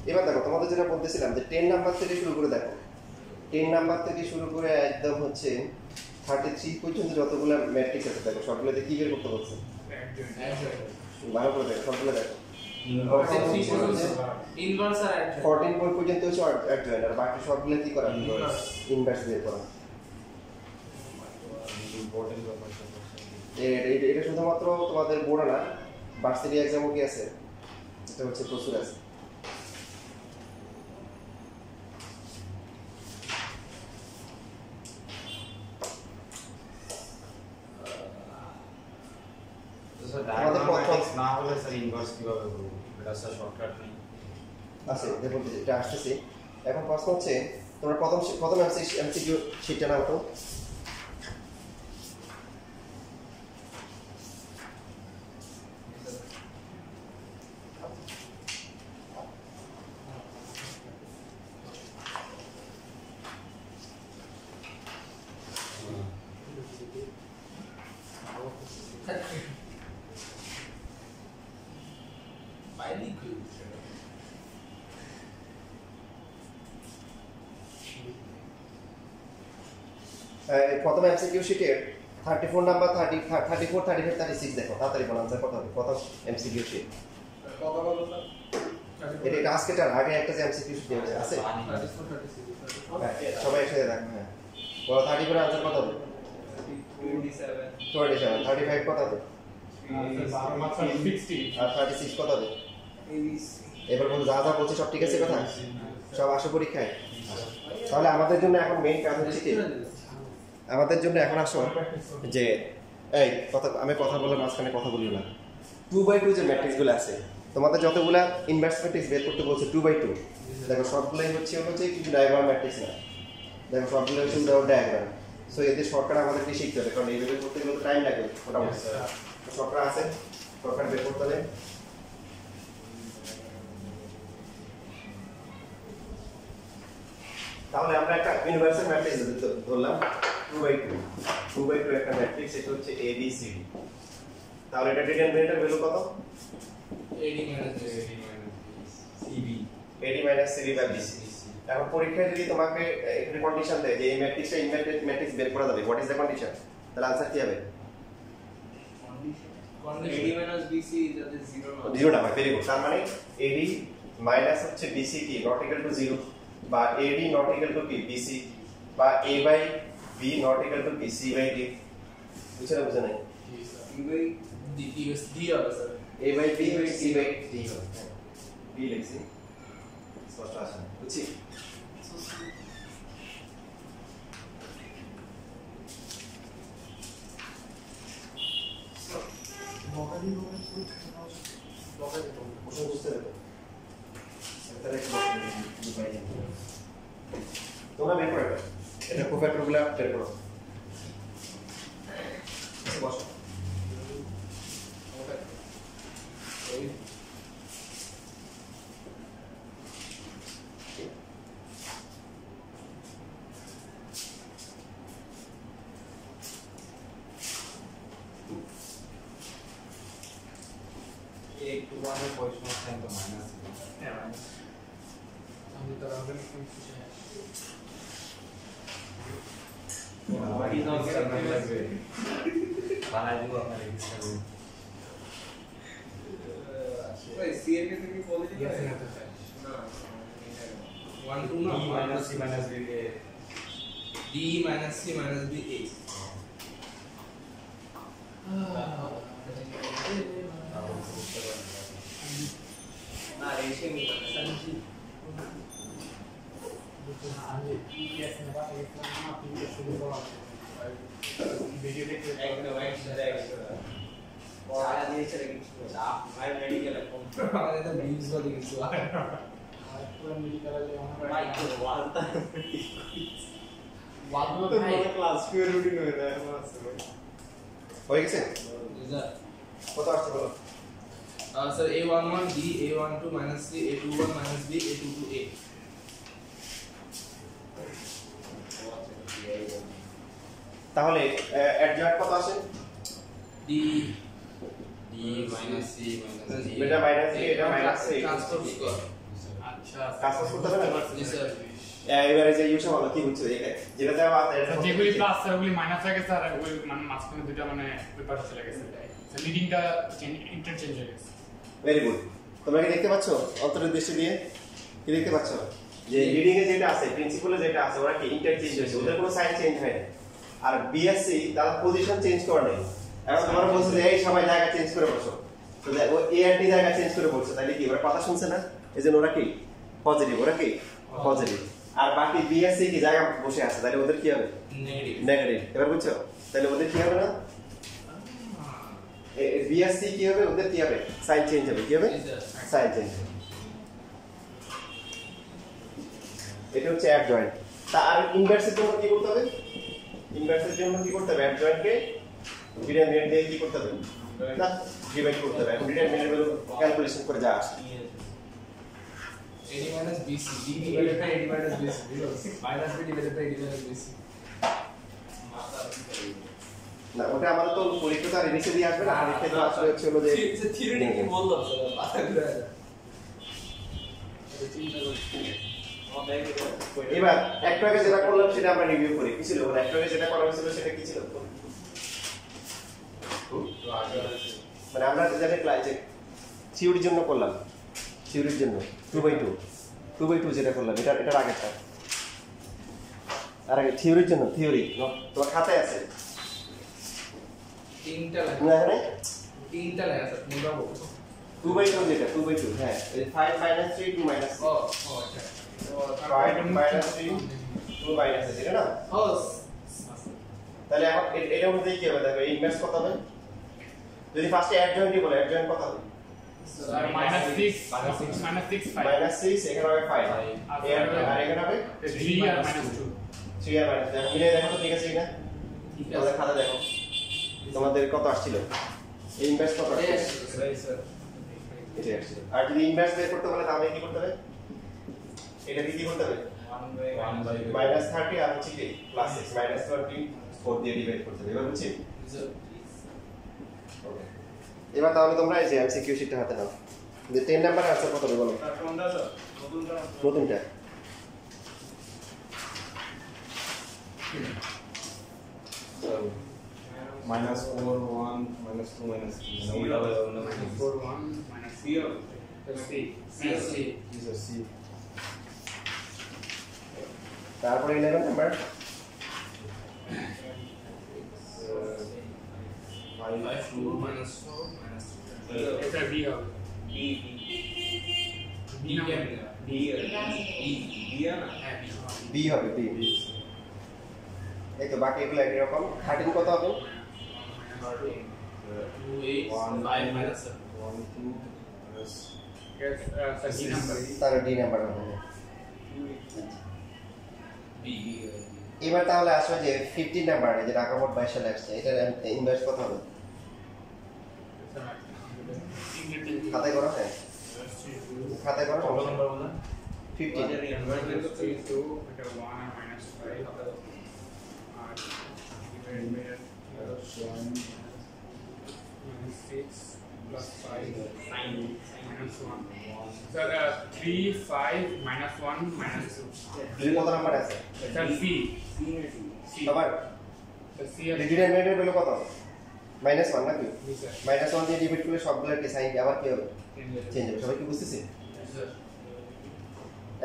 এবার দেখো তোমাদের যেটা বলতেছিলাম যে 10 নাম্বার থেকে শুরু করে দেখো 10 নাম্বার থেকে শুরু করে একদম হচ্ছে 33 পর্যন্ত যতগুলো ম্যাট্রিক্স আছে দেখো সবগুলোতে কি বের করতে বলছে ভালো করে দেখো সবগুলো দেখো ইনভার্স আর 14 পর্যন্ত হচ্ছে অ্যাডজয়েন্ট আর বাকি সবগুলো কি করা ইনভার্স বের করা ইম্পর্টেন্ট ব্যাপার এটা শুধুমাত্র তোমাদের বোর্ড না ভার্সিটি এক্সামও কি আছে এটা হচ্ছে প্রচুর আছে আমাদের ম্যাট্রিক্স না হলে স্যার ইনভার্স কিভাবে করব এটা স্যার শর্টকাট নেই আছে দেখুন এটা আসতেছে এখন প্রশ্ন হচ্ছে তোমরা প্রথম এমসিকিউ শিটটা নাও তো Finally good. প্রথম এমসিকিউ শিটের 34 নাম্বার 34 35 36 দেখো তাড়াতাড়ি বলো आंसर কত হবে প্রথম এমসিকিউ শিট কত বলো স্যার এটা আজকেটার আগে একটা যে এমসিকিউ শিট আছে That is for 36. সবাই একসাথে দেখো হ্যাঁ বলো 30 করে आंसर কত হবে 27 35 কত হবে মাত্র 60 আর 36 কত হবে এবার বলো যা যা বলছি সব ঠিক আছে কথা সব আসো পরীক্ষায় তাহলে আমাদের জন্য এখন মেইন কাজ হচ্ছে কি আমাদের জন্য এখন আসো যে এই কথা আমি কথা বলে মাঝখানে কথা বলিও না 2/2 যে ম্যাট্রিক্সগুলো আছে তোমাদের যতগুলা ইনভার্স ম্যাট্রিক্স বের করতে বলছে 2/2 দেখো সবগুলাই হচ্ছে কিছু ডায়াগ্রাম ম্যাট্রিক্স না দেখো সবগুলো হচ্ছে উইদাউট ডায়াগ্রাম সো এতে শর্টকাট আমাদেরকে শিখতে হবে কারণ এই বের করতে গেলে টাইম লাগে মোটামুটি শর্টকাট আছে শর্টকাট বের করতে হবে তাহলে আমরা একটা ইউনিভার্সাল ম্যাট্রিক্স ধরলাম 2/2 একটা ম্যাট্রিক্স এটা হচ্ছে ABCD তাহলে এটা ডিটারমিনেন্টের ভ্যালু কত AD minus CD by BC এখন পরীক্ষায় যদি তোমাকে একটা কন্ডিশন দেয় যে এই ম্যাট্রিক্সটা ইনভার্টেড ম্যাট্রিক্স বের করা যাবে হোয়াট ইজ দ্য কন্ডিশন তাহলে आंसर কি হবে AD minus BC that is 0 0 না ভেরি গুড তার মানে AD মাইনাস হচ্ছে BC কি নট ইকুয়াল টু 0 বা AD নট ইকুয়াল টু কি BC বা A by B not equal to BC by D বুঝছেন বুঝছেন না D হবে sir A by B by C by D হবে B লিখছি স্পষ্ট আছে বুঝছি তোমরা বের করো এটা কোফ্যাক্টরগুলো বের করো বসো एक टू वन में पोजीशन साइन तो माइनस है আমি তো রাখবেন व्हाट इज नॉट लैंग्वेज बाहर जो अपना लिखा है भाई सीएम के भी पॉजिटिव यस है ना ना 1 2 ना e minus c minus b के D minus C minus B A ना रेशे में আমি ইএস না বা এস না আপনি শুরু করো ভিডিও দেখতে एकदम चाय दिए चले आप भाई मेडिकल कौन আমাদের তো ভিউজ বলে কিছু আর পুরো মেডিকেল এ भाई तो वालता ওয়াদু तो ভাই क्लास पे रूटीन हो रहा है हमारा समय হয়ে গেছে স্যার কত আসছে বলো sir A11 D A12 minus C A21 minus B A22 A তাহলে অ্যাডজয়েন্ট কত আসে D minus c minus d এটা মাইনাস এ এটা মাইনাস এ ট্রান্সপোর্ট স্কোয়ার আচ্ছা কাজ করতে হবে না জি স্যার এবারে যে ইউসা ভালো কি বুঝছো যেটা দেওয়া আছে এটা যেগুলি প্লাস স্যার ওগুলি মাইনাস হয়ে গেছে আর ওগুলি মানে মাঝখানে দুটো মানে পেপার চলে গেছে স্যার লিডিংটা ইন্টারচেঞ্জ হয়ে গেছে ভেরি গুড তোমরা কি দেখতে পাচ্ছো অন্তর্দৃষ্টি দিয়ে কি দেখতে পাচ্ছো যে লিডিং এ যেটা আছে প্রিন্সিপালে যেটা আছে ওরা কি ইন্টারচেঞ্জ হয়েছে ওদের কোনো সাইন চেঞ্জ হয় না আর বিএসসি তার পজিশন চেঞ্জ করে নেই এখন তোমরা বলছো যে এই সবাই জায়গা চেঞ্জ করে বসো তো ও এ আর ডি জায়গা চেঞ্জ করে বলছে তাহলে কি ওরা কথা শুনছে না এজন্য ওরা কি পজিটিভ ওরা কি পজিটিভ আর বাকি বিএসসি কি জায়গা বসে আছে তাহলে ওদের কি হবে নেগেটিভ নেগেটিভ এবার বুঝছো তাহলে ওদের কি হবে না বিএসসি কি হবে ওদের কি হবে সাইন চেঞ্জ হবে কি হবে জি স্যার সাইন চেঞ্জ হবে এটা হচ্ছে অ্যাডজয়েন্ট তার ইনভার্সের জন্য কি করতে হবে ইনভার্সের জন্য কি করতে হবে অ্যাডজয়েন্টকে ডিটারমিনেন্ট দিয়ে কি করতে হবে না ডিভাইড করতে হবে এখন ডিটারমিনেন্ট ভ্যালু ক্যালকুলেশন করে যা আসে AD minus BC D divided by AD minus BC minus B divided by AD minus BC না ওটা আমাদের তো পরীক্ষা আর এবিসি দিয়ে আসবে না পরীক্ষা তো আসলে হচ্ছে হলো যে থিওরি কি বললাম স্যার মাথা ঘুরে যায় এবার একটু আগে যেটা করলাম সেটা আমরা রিভিউ করি কি ছিল একটু আগে যেটা করা হয়েছিল সেটা কি ছিল মানে আমরা যেটা ক্লাসে থিওরির জন্য করলাম থিওরির জন্য 2/2 যেটা করলাম এটার আগেরটা আর আগে থিওরির জন্য থিওরি তোমার খাতায় আছে তিনটা লাগে না এখানে তিনটা লাগে স্যার কোনটা বলবো 2/2 যেটা 2/2 হ্যাঁ এই 5 - 3 2 - ও ও আচ্ছা 5 - 3 2 - এটা না ও তাহলে এখন এটার মধ্যে কি হবে দেখো ইনভার্স কত হবে যদি ফার্স্টে অ্যাডজয়েন্টই বলে অ্যাডজয়েন্ট কত হবে স্যার -6 -6 -6 এখানে হবে 5 আর এখানে হবে 3 আর -2 3 আর -2 দেখো মিলে দেখো তো ঠিক আছে কিনা তোমাদের খাতা দেখো তোমাদের কত আসছিল এই ইনভার্স কত আসছিল এটা আসছিল আর যদি ইনভার্স বের করতে বলে তাহলে কি করতে হবে এটা কি করতে হবে 1/30 আর হচ্ছে কি +6 -24 দিয়ে ডিভাইড করতে হবে এবার বুঝছি ওকে এবার তাহলে তোমরা এই যে এমসিকিউ শীটটা হাতে নাও যে 10 নাম্বার আনসার কত হবে বলো কোনটা স্যার নতুনটা -4 1 -2 -3 4 1 -0 C তারপরে 11 নাম্বার 5 2 -4 এটা B হবে B হবে বি হবে বি এই তো বাকি এগুলো একই রকম 13 কত হবে 2 8 5 minus yes sir D number তার ডি নাম্বার হবে B এবার তাহলে আসবে যে 15 নাম্বার যে ঢাকা বোর্ড 22 সালে আসছে এটার ইনভার্স কত হবে খাতায় করো হ্যাঁ খাতায় করো কত নাম্বার বললেন 15 2 এটা 1 আর -5 আর divided by 6 plus 5 -1 স্যার 3 5 -1 -2 দুই কত নাম্বার আছে স্যার C আবার C আর ডিটারমিনেন্টের ভ্যালু কত -1 নাকি স্যার -1 দিয়ে ডিভাইড করলে সবগুলোর কি সাইন আবার কি হবে চেঞ্জ হবে সবাই কি বুঝতেছে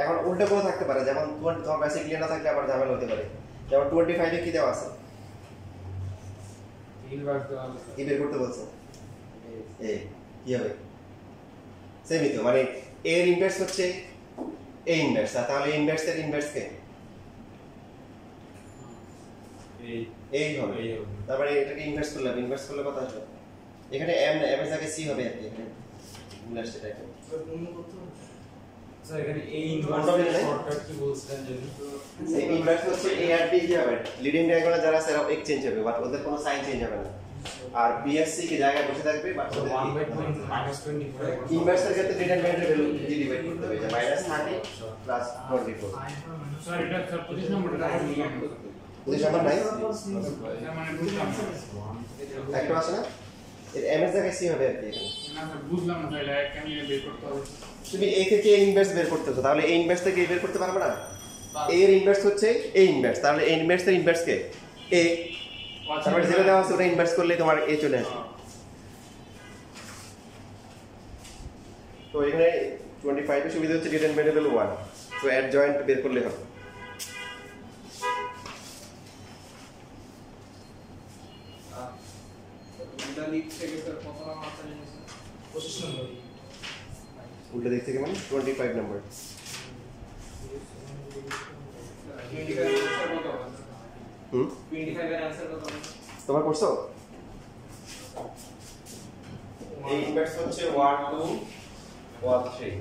এখন উল্টো করে থাকতে পারে যেমন তোমার বেসিক ক্লিয়ার না থাকলে আবার ঝামেলা হতে পারে যেমন 25 এ কি দেওয়া আছে ইনভার্স দেওয়া আছে কি বের করতে বলছে এ কি হবে সেমই তো মানে এ এর ইনভার্স হচ্ছে এ ইনভার্স তাহলে ইনভার্স এর ইনভার্স কে এই হবে তারপরে এটাকে ইনভার্স করলে কত আসবে এখানে m না m এর জায়গায় c হবে আর কি এখানে ইনভার্স এটা স্যার এখানে এই কোনটা বের নাই? শর্টকাট কি বলছিলেন জানি এই ইনভার্স হচ্ছে a আর b কি হবে লিডিং ডায়াগোনাল যারা আছে এরা এক্সচেঞ্জ হবে বাট ওদের কোনো সাইন চেঞ্জ হবে না আর b আর c কি জায়গায় বসে থাকবে বাট 1/2 -25 ইনভার্সের ক্ষেত্রে ডিটারমিনেন্টের ভ্যালু দিয়ে ডিভাইড করতে হবে যে -30 প্লাস 24 স্যার এটা স্যার 25 নম্বরটা বুঝছ আমার নাই মানে বুঝলাম না একটা আছে না এর m এর জায়গায় c হবে আর কি এখানে না স্যার বুঝলাম না তাহলে কেমনে বের করতে হবে তুমি a থেকে a ইনভার্স বের করতে হতো তাহলে a ইনভার্স থেকে a বের করতে পারবে না a এর ইনভার্স হচ্ছে a ইনভার্স তাহলে a ইনভার্স এর ইনভার্স কে a তারপরে যেটা দেওয়া আছে ওটা ইনভার্স করলে তোমার a চলে আসবে তো এখানে 25 এর সুবিধা হচ্ছে ডিটারমিনেন্ট ভ্যালু 1 তো অ্যাডজয়েন্ট বের করলে হবে উল্টা দিক থেকে স্যার কত নাম্বার আছে জানেন 25 নম্বর উল্টো দিক থেকে মানে 25 নাম্বার 25 এর आंसर কত হবে হুম 25 এর आंसर কত হবে তোমার করছো এই ইনভার্স হচ্ছে 1 2 1 3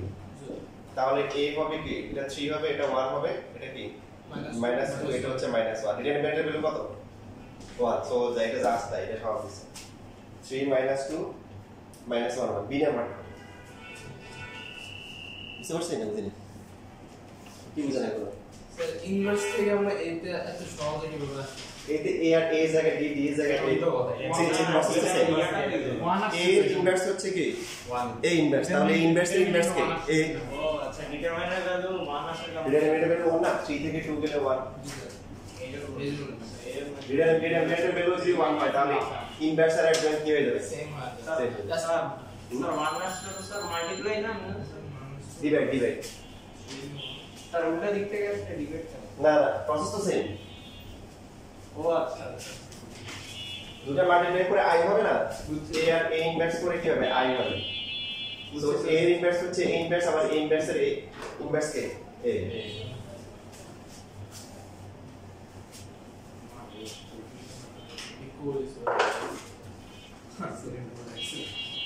তাহলে a হবে কি এটা 3 হবে এটা 1 হবে এটা কি -2 এটা হচ্ছে -1 ডিটারমিনেন্টের ভ্যালু কত 1 সো এটা যা আসছে এটা সব দিছে 3 -2 -1 বি নাম্বার বুঝতে পারছেন না বুঝিনি কি বুঝানো হলো স্যার ইনভার্স থেকে আমরা এতে এত সহজে কি বলবো এতে a আর a এর জায়গায় d d এর জায়গায় a তো কথা চেঞ্জ প্রসেস আছে a ইনভার্স হচ্ছে কি 1 a ইনভার্স তাহলে a ইনভার্স এর ইনভার্স কি a ও আচ্ছা ডিটারমিনেন্টের ভ্যালু 1 আসলে ডিটারমিনেন্টের ভ্যালু 1 না 3 থেকে 2 গেলে 1 ডিটারমিনেন্টের ভ্যালু যদি 1 হয় তাহলে ইনভার্স আর অ্যাডজয়েন্ট কি হয়ে যাবে সেম হয় স্যার স্যার 1 আসলে তো স্যার মাল্টিপ্লাই না ডিভাইড স্যার উল্টা দিক থেকে ডিভাইড না না প্রসেস তো সেম ও আচ্ছা দুটো মাল্টিপ্লাই করে i হবে না a আর a ইনভার্স করে কি হবে i হবে সো a এর ইনভার্স হচ্ছে a ইনভার্স আবার a ইনভার্স এর ইনভার্স কে a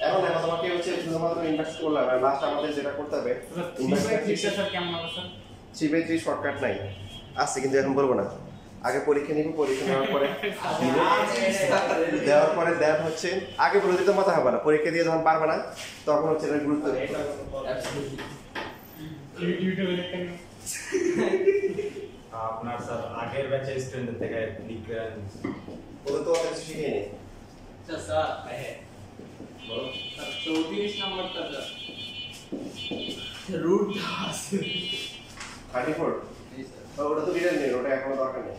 এখন দেখো তোমাকে হচ্ছে শুধুমাত্র ইনভার্স করলাম আর লাস্ট আমাদের যেটা করতে হবে ইনভার্স স্যার কেমন হবে স্যার 3/3 শর্টকাট নাই আছে কিন্তু এখন বলবো না আগে পরীক্ষা নিব পরীক্ষা নেওয়ার পরে দেওয়ার পরে দেন হচ্ছে আগে বলে দিতে মাথা হবে না পরীক্ষা দিয়ে যখন পারবে না তখন হচ্ছে এটা গুরুত্ব ইউটিউবে দেখেন আপনার স্যার আগের ব্যাচের স্টুডেন্টদের থেকে লিখবেন ওদের তো অত কিছু শিখিয়ে নেই আচ্ছা স্যার বলো স্যার 34 নাম্বারটা রুট আছে 34 এই স্যার ওটা তো ডিটেইল নেই ওটা এখনো দরকার নেই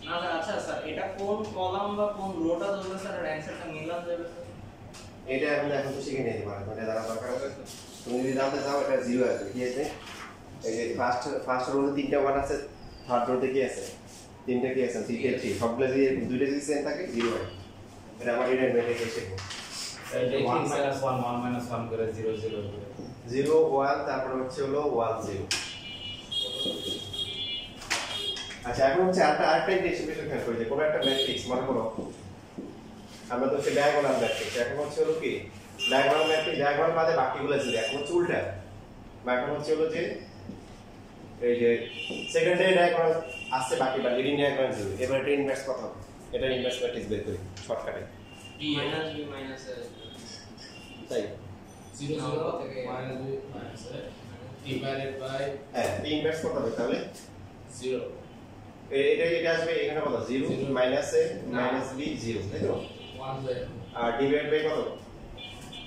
না স্যার আচ্ছা স্যার এটা কোন কলাম বা কোন রোটা ধরলে স্যার অ্যানসারটা মিলান যাবে স্যার এটা এখন তো শিখে নিতে পারো মানে যারা দরকার আছে তুমি যদি জানতে চাও এটা 0 আছে কি আছে এই যে ফার্স্ট রোতে তিনটা ওয়ান আছে থার্ড রোতে কি আছে তিনটা কি আছে 3 সবগুলো যদি দুইটা যদি সেম থাকে 0 হয় এটা আমার এটা মেটে এসে 1 - 1 - 1 করে 0 0 করে 0 1 তারপর হচ্ছে হলো 1 0 আচ্ছা এখন হচ্ছে আরেকটা ডেসিমেশন খেয়াল করি যে কোনো একটা ম্যাট্রিক্স মনে করো আমরা তো হচ্ছে ডায়াগোনাল ম্যাট্রিক্স এখন হচ্ছে হলো কি ডায়াগোনাল ম্যাট্রিক্স ডায়াগোনাল বাদে বাকিগুলো ছিল এখন হচ্ছে উল্টা বা এখন হচ্ছে হলো যে এই যে সেকেন্ডারি ডায়াগোনাল আসছে বাকি বা লিডিং ডায়াগোনাল ছিল এবার এটা ইনভার্স কত হবে এটা ইনভার্স ম্যাট্রিক্স বের করি শর্টকাটে b minus তাই 0 0 থেকে minus b minus a divided by হ্যাঁ ইনভার্স কত হবে তাহলে 0 এটা আসবে এখানে কত 0 মাইনাস a মাইনাস b 0 তাই তো 1 by আর ডিভাইড বাই কত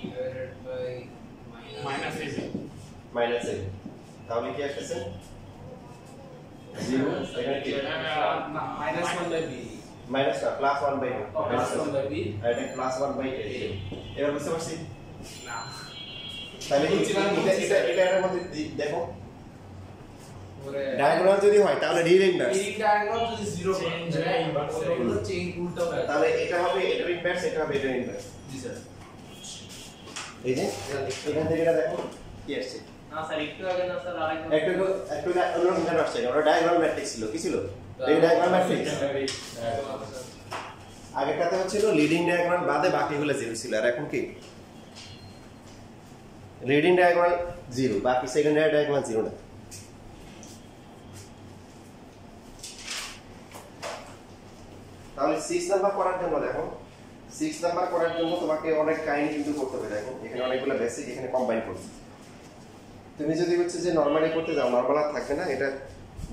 divided by মাইনাস এই মাইনাস a তাহলে কি আসছে 0 এখানে কি minus 1 by b মাইনাস না plus 1 by plus 1 by b আর এটা প্লাস 1 বাই a এবার বুঝতে পারছি না তাহলে এটা এর মধ্যে দেখো ডায়াগোনাল যদি হয় তাহলে রিল ইনভার্স এই ডায়াগ্রাম যদি 0 Change হয়, inverse হয়। হলো চেইন উল্টো হয় তাহলে এটা হবে এটার ইনভার্স এটা হবে এটার ইনভার্স জি স্যার এই যে এখান থেকে এটা দেখো কি আসছে না স্যার একটু আগে না স্যার আরেকবার একটু অন্যরকম কেন আসছে ওটা ডায়াগোনাল ম্যাট্রিক্স ছিল কি ছিল এই ডায়াগোনাল ম্যাট্রিক্স আগেরটাতে হচ্ছিল লিডিং ডায়াগোনাল বাদে বাকিগুলো 0 ছিল আর এখন কি লিডিং ডায়াগোনাল 0 বাকি সেকেন্ডারি ডায়াগোনাল 0 না তাহলে 6 নাম্বার করার জন্য দেখো 6 নাম্বার করার জন্য তোমাকে অনেক কাহিনী কিন্তু করতে হবে দেখো এখানে অনেকগুলো বেসিক এখানে কম্বাইন করতে তুমি যদি হচ্ছে যে নরমালি করতে যাও নরমাল আর থাকবে না এটা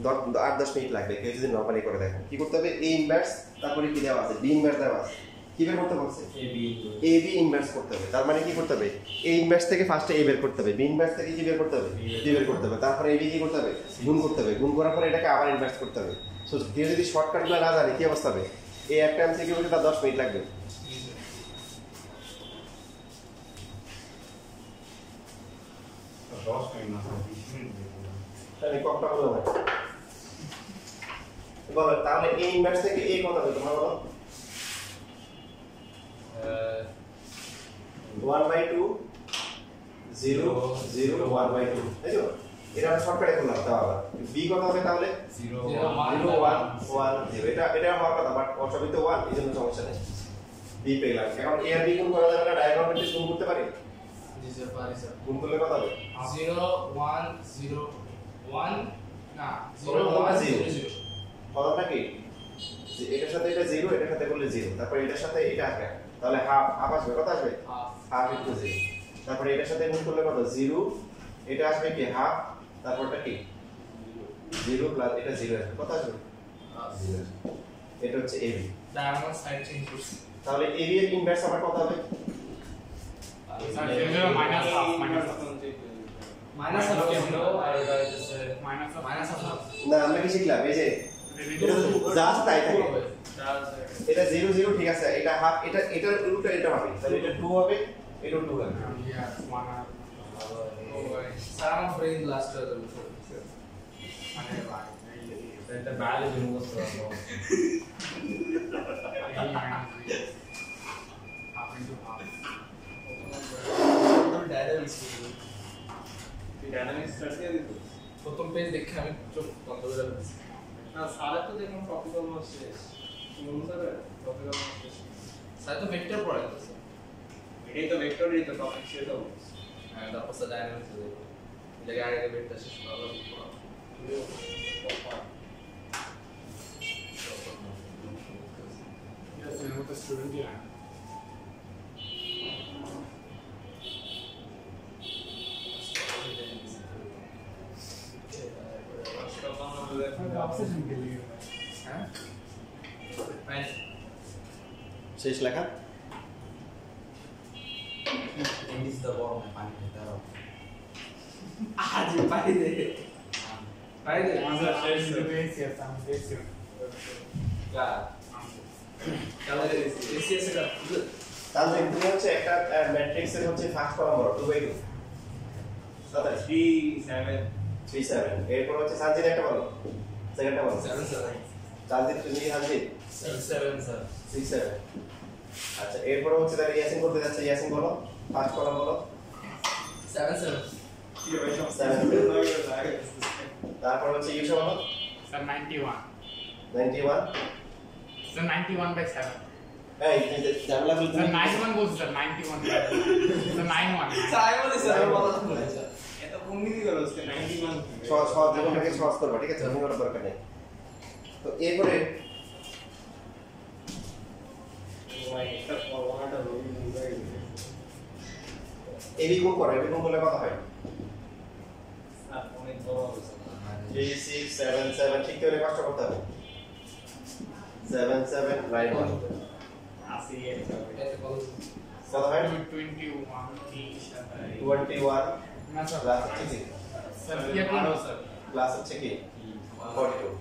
8-10 মিনিট লাগবে কেউ যদি নরমালি করে দেখো কি করতে হবে a ইনভার্স তারপরে কি দেওয়া আছে b ইনভার্স দেওয়া আছে কি বের করতে বলছে a b ইনভার্স করতে হবে তার মানে কি করতে হবে a ইনভার্স থেকে ফার্স্টে a বের করতে হবে b ইনভার্স থেকে কি বের করতে হবে b বের করতে হবে তারপরে ab কি করতে হবে গুণ করতে হবে গুণ করার পরে এটাকে আবার ইনভার্স করতে হবে সো কেউ যদি শর্টকাটগুলো না জানে কি অবস্থা হবে এই একটা এমসিকিউ হতে তার 10 মিনিট লাগবে তাহলে কতটা হলো ভাই বলো তাহলে a ইনভার্স থেকে a কত হবে তোমরা বলো 1/2 0 0 1/2 তাই তো এটা আমরা শর্টকাটে করলাম তাও আবার b কত হবে তাহলে 0 0 1 1 0 এটা হওয়ার কথা বাট অসবই তো 1 এজন্য সমস্যা নেই b পেলাম এখন a আর b গুণ করা যাবে না ডায়াগোনাল ম্যাট্রিক্স গুণ করতে পারি জি স্যার পারি স্যার গুণ করলে কত হবে 0 1 0 1 না 0 0 1 0 0 0 কতটা কি যে এটার সাথে এটা 0 এটার সাথে করলে 0 তারপর এটার সাথে এটা আসবে তাহলে হাফ হাফ আসবে কত আসবে হাফ হাফ ইনটু 0 তারপর এটার সাথে গুণ করলে কত 0 এটা আসবে কি হাফ তারপরটা কি 0 প্লাস এটা 0 আসবে কত আসবে এটা হচ্ছে ab ডায়াগোনাল সাইড চেঞ্জ করছি তাহলে ab এর ইনভার্স আমার কত হবে sir 0 minus half minus minus half আর এটা হচ্ছে মাইনাস মাইনাস হাফ না আমরা কি শিখলাম এই যে এটা জাস্ট তাই থাকে এটা 0 0 ঠিক আছে এটা হাফ এটা এটার রুটটা এটা হবে তাহলে এটা 2 হবে এটা 2 হবে ইয়াস মানে স্যার আমার ব্রেন ব্লাস্ট হয়ে যাবে মানে ভাই এটা বায়োলজি মুখস্থ half into half. Dynamics start দিয়ে দিত প্রথম পেজ দেখে আমি চোখ বন্ধ করে ফেলছি। না সারা তো দেখলাম টপিক অলমোস্ট শেষ মনে হবে টপিক অলমোস্ট শেষ স্যার তো ভেক্টর পড়াইতেছে। এটাই তো ভেক্টরই তো টপিক শেষ হবে হ্যাঁ, তারপর স্যার ডাইনামিক্স দেখবো। এটাকে আগে ভেক্টর শেষ করা হবে। Yes, you know the student here. Obsession के लिए হ্যাঁ? Nice. শেষ লেখা ইংলিশ তো বড় না পানি খেতে হবে আজ পাই দে। পাই দে। answer শেষ yes I'm yes কা। তাহলে এসিএস এর তাহলে তুমি হচ্ছে একটা ম্যাট্রিক্সের হচ্ছে ফার্স্ট কলাম বলো 2/2 37 এরপর হচ্ছে সানজিদ একটা বলো সেকেন্ডটা বলো 7 সানজিদ তুমি সানজিদ 7 স্যার 67 আচ্ছা এরপর হচ্ছে তাহলে ইয়াসিন করতে যাচ্ছে ইয়াসিন বলো ফার্স্ট কলাম বলো 7 কি ভাই সব 7 তারপর হচ্ছে ইউসা বলো sir 91 91 sir 91 by 7 এই জামলা বল sir 91 বলছি sir 91 by 7 sir 91 চাই বলে স্যার বলা তো এত কমই দিল আজকে 91 সহজ সহজ জীবনটাকে সহজ করবা ঠিক আছে মনে করার দরকার নেই তো এরপরে ভাই এটা পড়াটা রবি মুগাই এবি গুণ করো এবি গুণ করলে কত হয় আর অনেক বড় হবে 3 6 7 7 ঠিক করে কষ্ট করতে হবে 7 7 9 1 আসি এটা এত কল কত হয় 21 21 না স্যার প্লাস হচ্ছে কি sir ये करो sir প্লাস হচ্ছে কি 42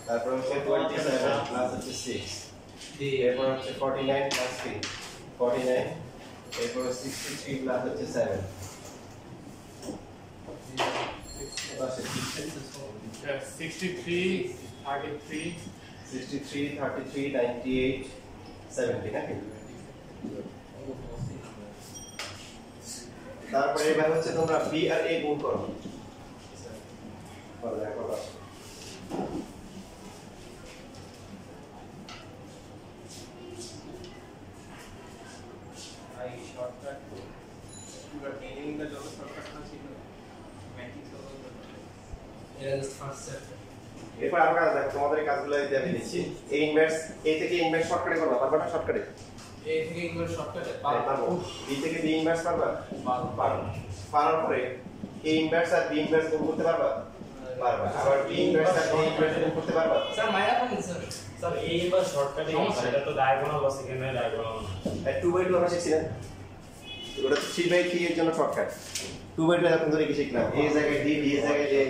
তারপর হচ্ছে 27 প্লাস হচ্ছে 6 দি এরপর হচ্ছে 49 প্লাস 3 49 এরপর 63 প্লাস হচ্ছে 7 63 33 63 33 98 70 নাকি তারপরে এবার হচ্ছে তোমরা বি আর এ গুণ করো করো দেখো ভাই শর্টকাট পুরো ট্রেনিংটা যত শর্টকাট না ছিল ম্যাট্রিক্স হলো এটা জাস্ট ফার্স্ট স্টেপ। এরপর আমরা কাজ দেখো তোমাদের এই কাজগুলো দিয়ে আমি দিচ্ছি এ ইনভার্স এ থেকে ইনভার্স শর্টকাটে করবা পারবা না শর্টকাটে এ থেকে ইনভার্স শর্টকাটে পারবো বি থেকে বি ইনভার্স পারবা পারবো। পারার পরে এ ইনভার্স আর বি ইনভার্স গুণ করতে পারবা পারবা আবার বি ইনভার্স আর বি ইনভার্স গুণ করতে পারবা স্যার মাইনাস কোন স্যার? স্যার এই বা শর্টকাটে সমস্যা। এটা তো ডায়াগোনাল বা সেকেন্ডারি ডায়াগোনাল আর 2/2 আমরা শিখছি না ওটা তো 3/3 এর জন্য শর্টকাট 2/2 এখন ধরে কি শিখলাম এই জায়গায় ডি এই জায়গায় যে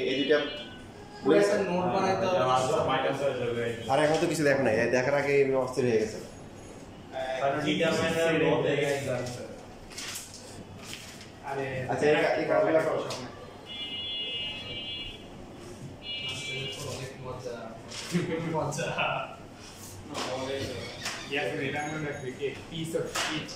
এই দুটো পুরো একটা নোট বানাইতে হবে। মাইনাস হয়ে যাবে আর এখন তো কিছু দেখো না এই দেখার আগে আমি অস্থির হয়ে গেছে স্যার ডিটারমিনার নোট দেখে अरे আচ্ছা এই কাজগুলো করো অনেক মজা মজা। yes remember that we a piece of shit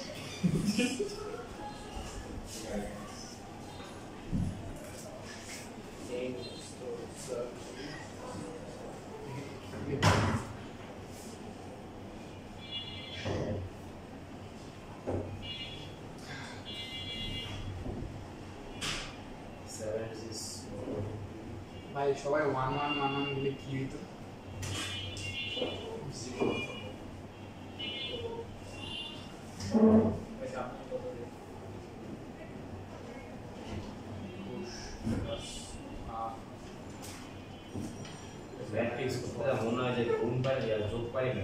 ভাই সবাই 1 দিলে কি হইতো ম্যাট্রিক্স কথা মনে হয় যে গুণ পারি আর যোগ পারি না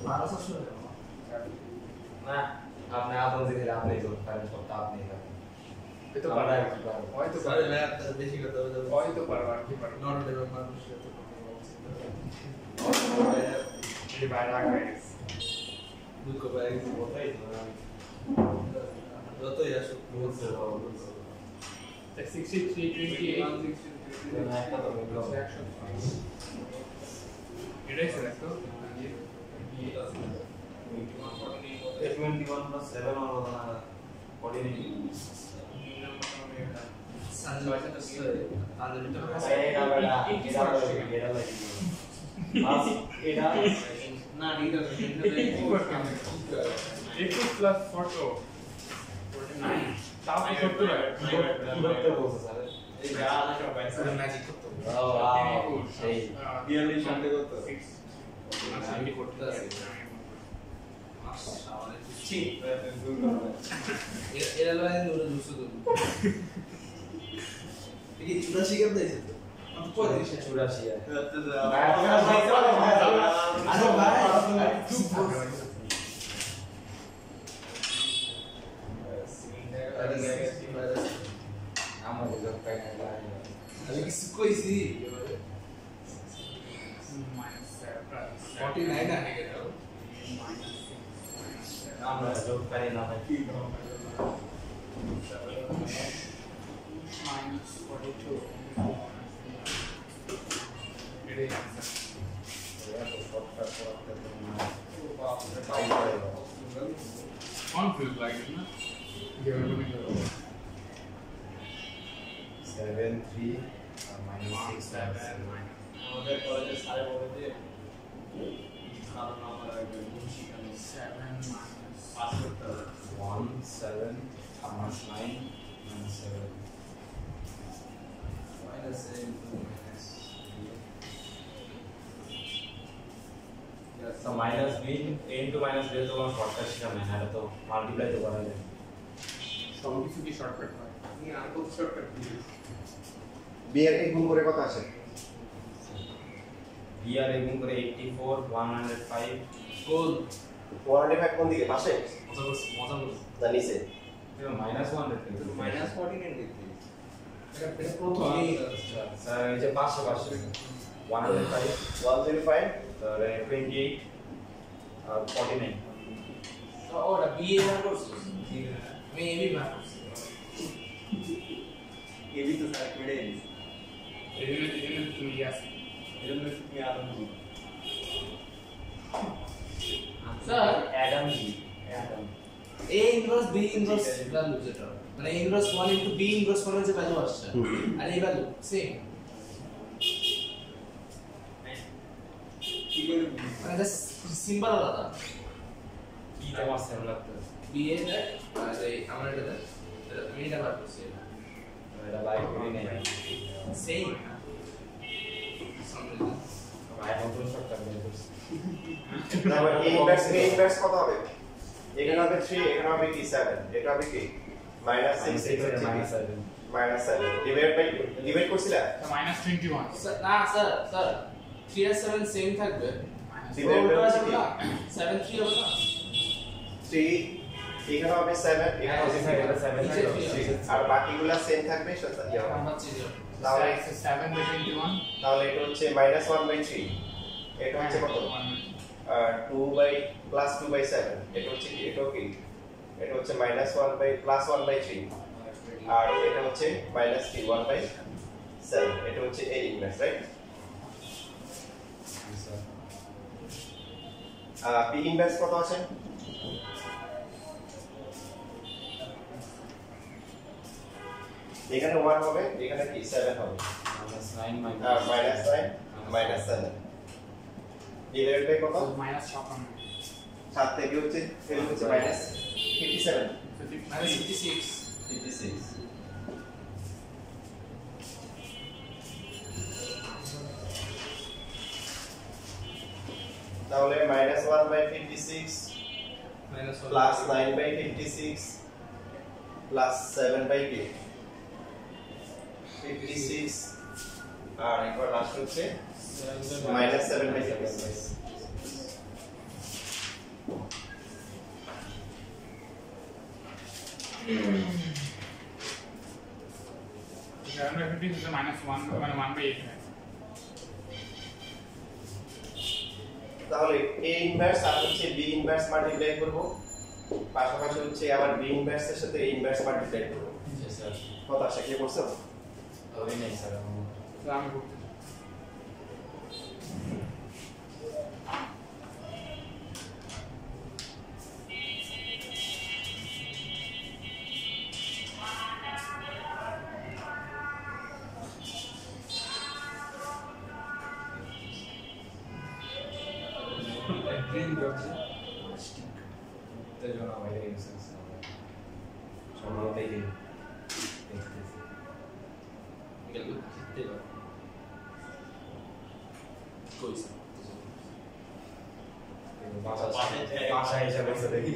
মাইনাস আসলে না আপনি আদৌ দেখে আপনি যোগ পারেন সবটা আপনি করেন হয়তো আমরা পারবো কি পারবো হয়তো স্যার পারবো ম্যাথ বেশি কথা বলতে হয়তো পারবো আর কি পারবো নট ডেভেলপ মানুষ এত যদি বাইরে রাখা হয়ে গেছে দুঃখ পাই কোথায় তো আমি যতই আসুক বলতে বলতে 63 28 একটা তো বললাম এটাই স্যার তো 21 plus 7 और 49 21 plus 4 49 তাও তো 70 হয় ম্যাজিক করতে সেই বিয়াল্লিশ ঘন্টা করতে এরা লাইন ধরে 200 দেব এই 84 কেমন দিয়েছে তো 84 আরে ভাই আমাদের লোক পাই না আমি কিছু কইছি minus 49 আনে গেল আমরা লোক পাই না minus 42 এটাই answer confused like it na you're going to go 7 3 minus 6 আমাদের কলেজে স্যার বলে যে কারণ আমার আগে শিখানো 7 minus পাস করতে হবে 1 7 minus 9 minus 7 minus 7 minus so minus b into minus b তো আমার শর্টকাট শেখা না এটা তো মাল্টিপ্লাই তো করা যায় সব কিছু কি শর্টকাট হয় আমি আর কত শর্টকাট দিই বি এর গুণ করে কত আসে b আর a গুণ করে 84 105 গোল 105 কোন দিকে পাশে মজা করছি না নিচে এটা minus 1 রেখে মাইনাস 49 দিতে এটা প্রথম স্যার এই যে পাশে 105 105 তারপরে 28 আর 49 ওটা বিএ না করছিস আমি এবি বার করছি এবি তো স্যার কেড়ে দিস এজন্য তুমি আসি এজন্য তুমি আরম্ভ sir Adam G Adam A inverse B inverse value যেটা মানে A inverse 1 into B inverse 1 এর যে ভ্যালু আসছে আর এই ভ্যালু সেম কি করে মানে জাস্ট সিম্বল আলাদা কি তোমার সেম লাগতো B এর আর এই আমরা এটা আমি এটা বার করছি এটা লাইক করি নাই সেম ভাই নতুন শর্টকাট বের করছি তারপর a ইনভার্স কত হবে এখানে হবে 3 এখানে হবে কি 7 এটা হবে কি -6 এটা হচ্ছে -7 ডিভাইড করছিলা minus 21 স্যার না স্যার 3 আর 7 সেম থাকবে ডিভাইড ওটা হচ্ছে যাবে কি না 7 3 হবে না 3 এখানে হবে 7 এখানে হবে 7 আর বাকিগুলো সেম থাকবে সেটা কি হবে আমরা চিনি তাহলে 7 by 21 তাহলে এটা হচ্ছে -1/3 এটা হচ্ছে কত 2 by plus 2 by 7 এটা হচ্ছে কি এটাও কি এটা হচ্ছে -1 by plus 1/3 আর এটা হচ্ছে -1/7 এটা হচ্ছে a inverse right p inverse কত আছে এখানে 1 হবে এখানে কি 7 হবে -9 -9 -7 ডিভাইড বাই কত minus 56 7 থেকে হচ্ছে -57 মানে 56 56 তাহলে -1/56 মাইনাস plus 9/56 plus 7/8 56 আর একবার লাস্ট হচ্ছে -7/56 7 by 15 is a minus 1 মানে 1/8 হয় তাহলে a ইনভার্স আর হচ্ছে b ইনভার্স মাল্টিপ্লাই করব পাশাপাশি হচ্ছে আবার b ইনভার্স এর সাথে a ইনভার্স মাল্টিপ্লাই করব জি স্যার কত আসে কি করছো ওই নাই স্যার তো আমি করতে দেখি গেল খেতে পারে কইছে বাসা হিসাবে দেখি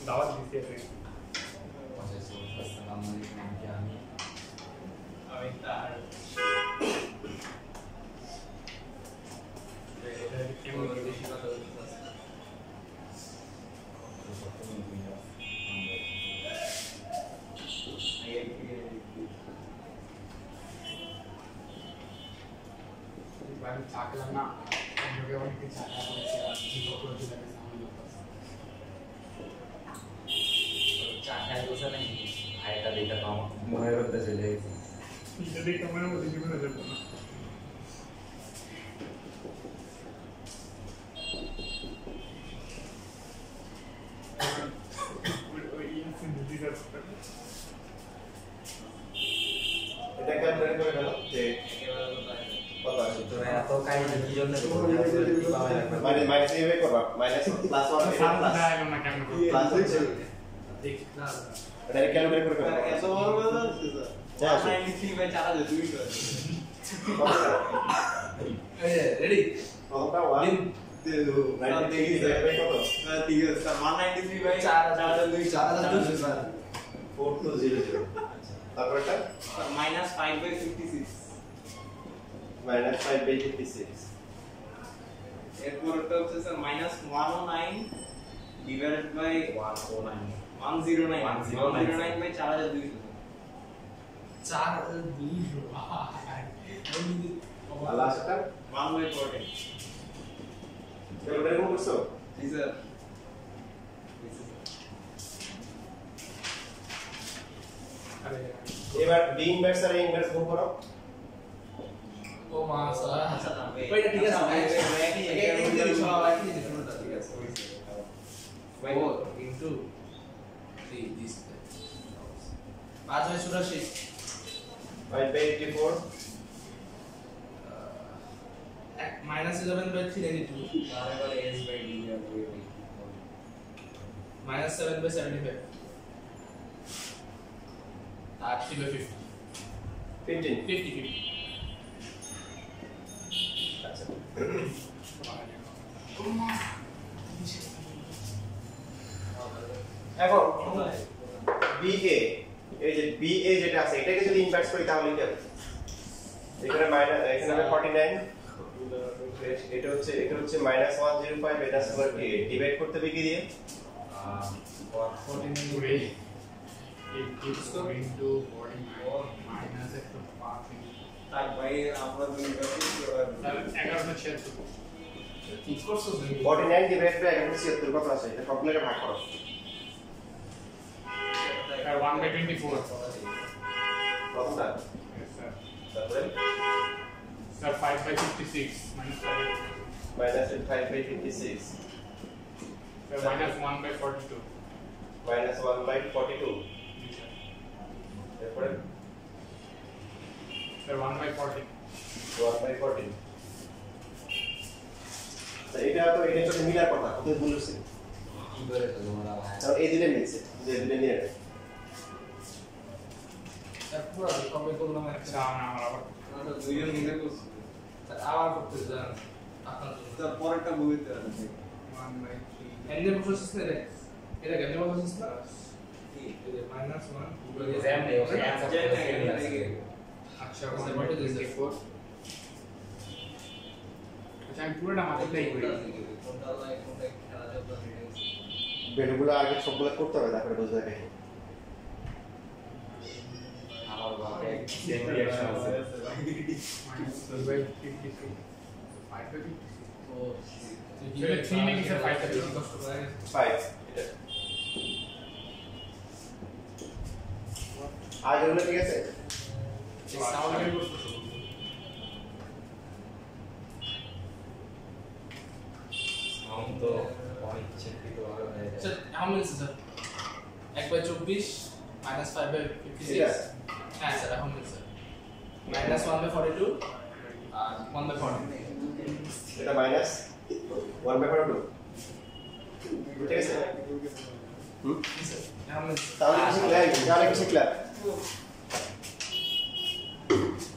দাওয়াত দিতে হবে আসসালামু আলাইকুম কি আমি আমি তার এটা কেমন বেশি কথা বলতে বাড়ি থাকলাম না লোকে অনেক কিছু বলেছে আর কি করে দিলে সামনে চা খাই বসে নাই ভাইটা দেখে তো আমার মনে করতে চলে গেছে এটা দেখে মনে মধ্যে জীবনে যাবো না এটা ক্যালকুলেট করে গেল যে কত আসে তোরা এত কাহিনী কি জন্য মানে মাইনাস এইভাবে করবা মাইনাস প্লাস 1 এটা সামনে প্লাস দাঁড়ালো না কেমন করে প্লাস হচ্ছে দেখি না এটা ক্যালকুলেট করে ফেলো এত বড় কথা আছে হ্যাঁ, স্যার 193 বাই 4000 দুই করে রেডি কতটা 1 দিন 93 কত ঠিক আছে স্যার 193 বাই 4000 দুই 4200 স্যার 4200 তারপর এটা sir minus 5 by 56 minus 5 by 56 এরপর এটা হচ্ছে sir minus 109 divided by 109 109 by 4200 আর লাস্টটা 1 বাই 14 ক্যালকুলেট করছো জি স্যার আরে এবার বি ইনভার্স আর ইনভার্স গুণ করো ও মা স্যার আচ্ছা না ওইটা ঠিক আছে একই জিনিস ঠিক আছে 4 into 3 this 5 by 84 5 by 84 minus 11 by 392 তারপরে s by d minus 7 by 75 আর 3 by 50 15 50 আচ্ছা এখন বি এ এই যে বি এ যেটা আছে এটাকে যদি ইনভার্স করি তাহলে কি হবে এখানে মাইনাস এখানে হবে 49 এটা হচ্ছে -105 এটা স্কয়ার কে ডিভাইড করতে হবে কি দিয়ে 14 way it gives into 49 minus একটু 5 তাই ভাই আমরা দুই তাহলে 1176 ঠিক করছো 49 ডিভাইড বাই 176 কত আছে এটা সবগুলোকে ভাগ করো আর 1 by 24 কতটা yes sir তারপরে sir 5 by 56 minus 5 -5 by 56 sir minus 1 by 42 -1 by 42 তারপরে sir 1 by 40 1 by 14 তো এটা তো এটা তো মিলার কথা কত বলেছে কি করে তো তোমরা ভাই তাহলে এই দিনে মিলছে যে দিনে নিয়ে নেয়। তারপর কবে করলাম আচ্ছা আমরা আবার আমরা দুইজন মিলে করছি আবার করতে যান আপনার জন্য স্যার পরেরটা বলতে আছে 1 by 3 এন্ডে প্রসেস না এটা কেন প্রসেস না এটা মাইনাস 1 এক্সাম নেই ওকে অ্যানসার আচ্ছা Sir, 1 what by is this? 24 আচ্ছা আমি পুরোটা মাথায় করি কোনটা লাইক কোনটা খেলা যাবে বেলগুলো আগে সবগুলো করতে হবে তারপরে বুঝতে হবে আমার বাবা সেম রিঅ্যাকশন আছে minus 2 by 53 5 by 56 ও চলে 3 নাকি স্যার 5 থেকে কষ্ট করে 5 এটা আগে হলো ঠিক আছে তাহলে কি করতে हम तो অনিচ্ছাকৃত ভাবে হয়ে যায় স্যার এখন মিলছে স্যার 1 বাই 24 মাইনাস 5 বাই 56 এটা? হ্যাঁ স্যার এখন মিলছে মাইনাস 1 বাই 42 আর 1 বাই 40 এটা মাইনাস 1 বাই 42 ঠিক আছে তাহলে কি শিখলাম? তাহলে কি শিখলাম?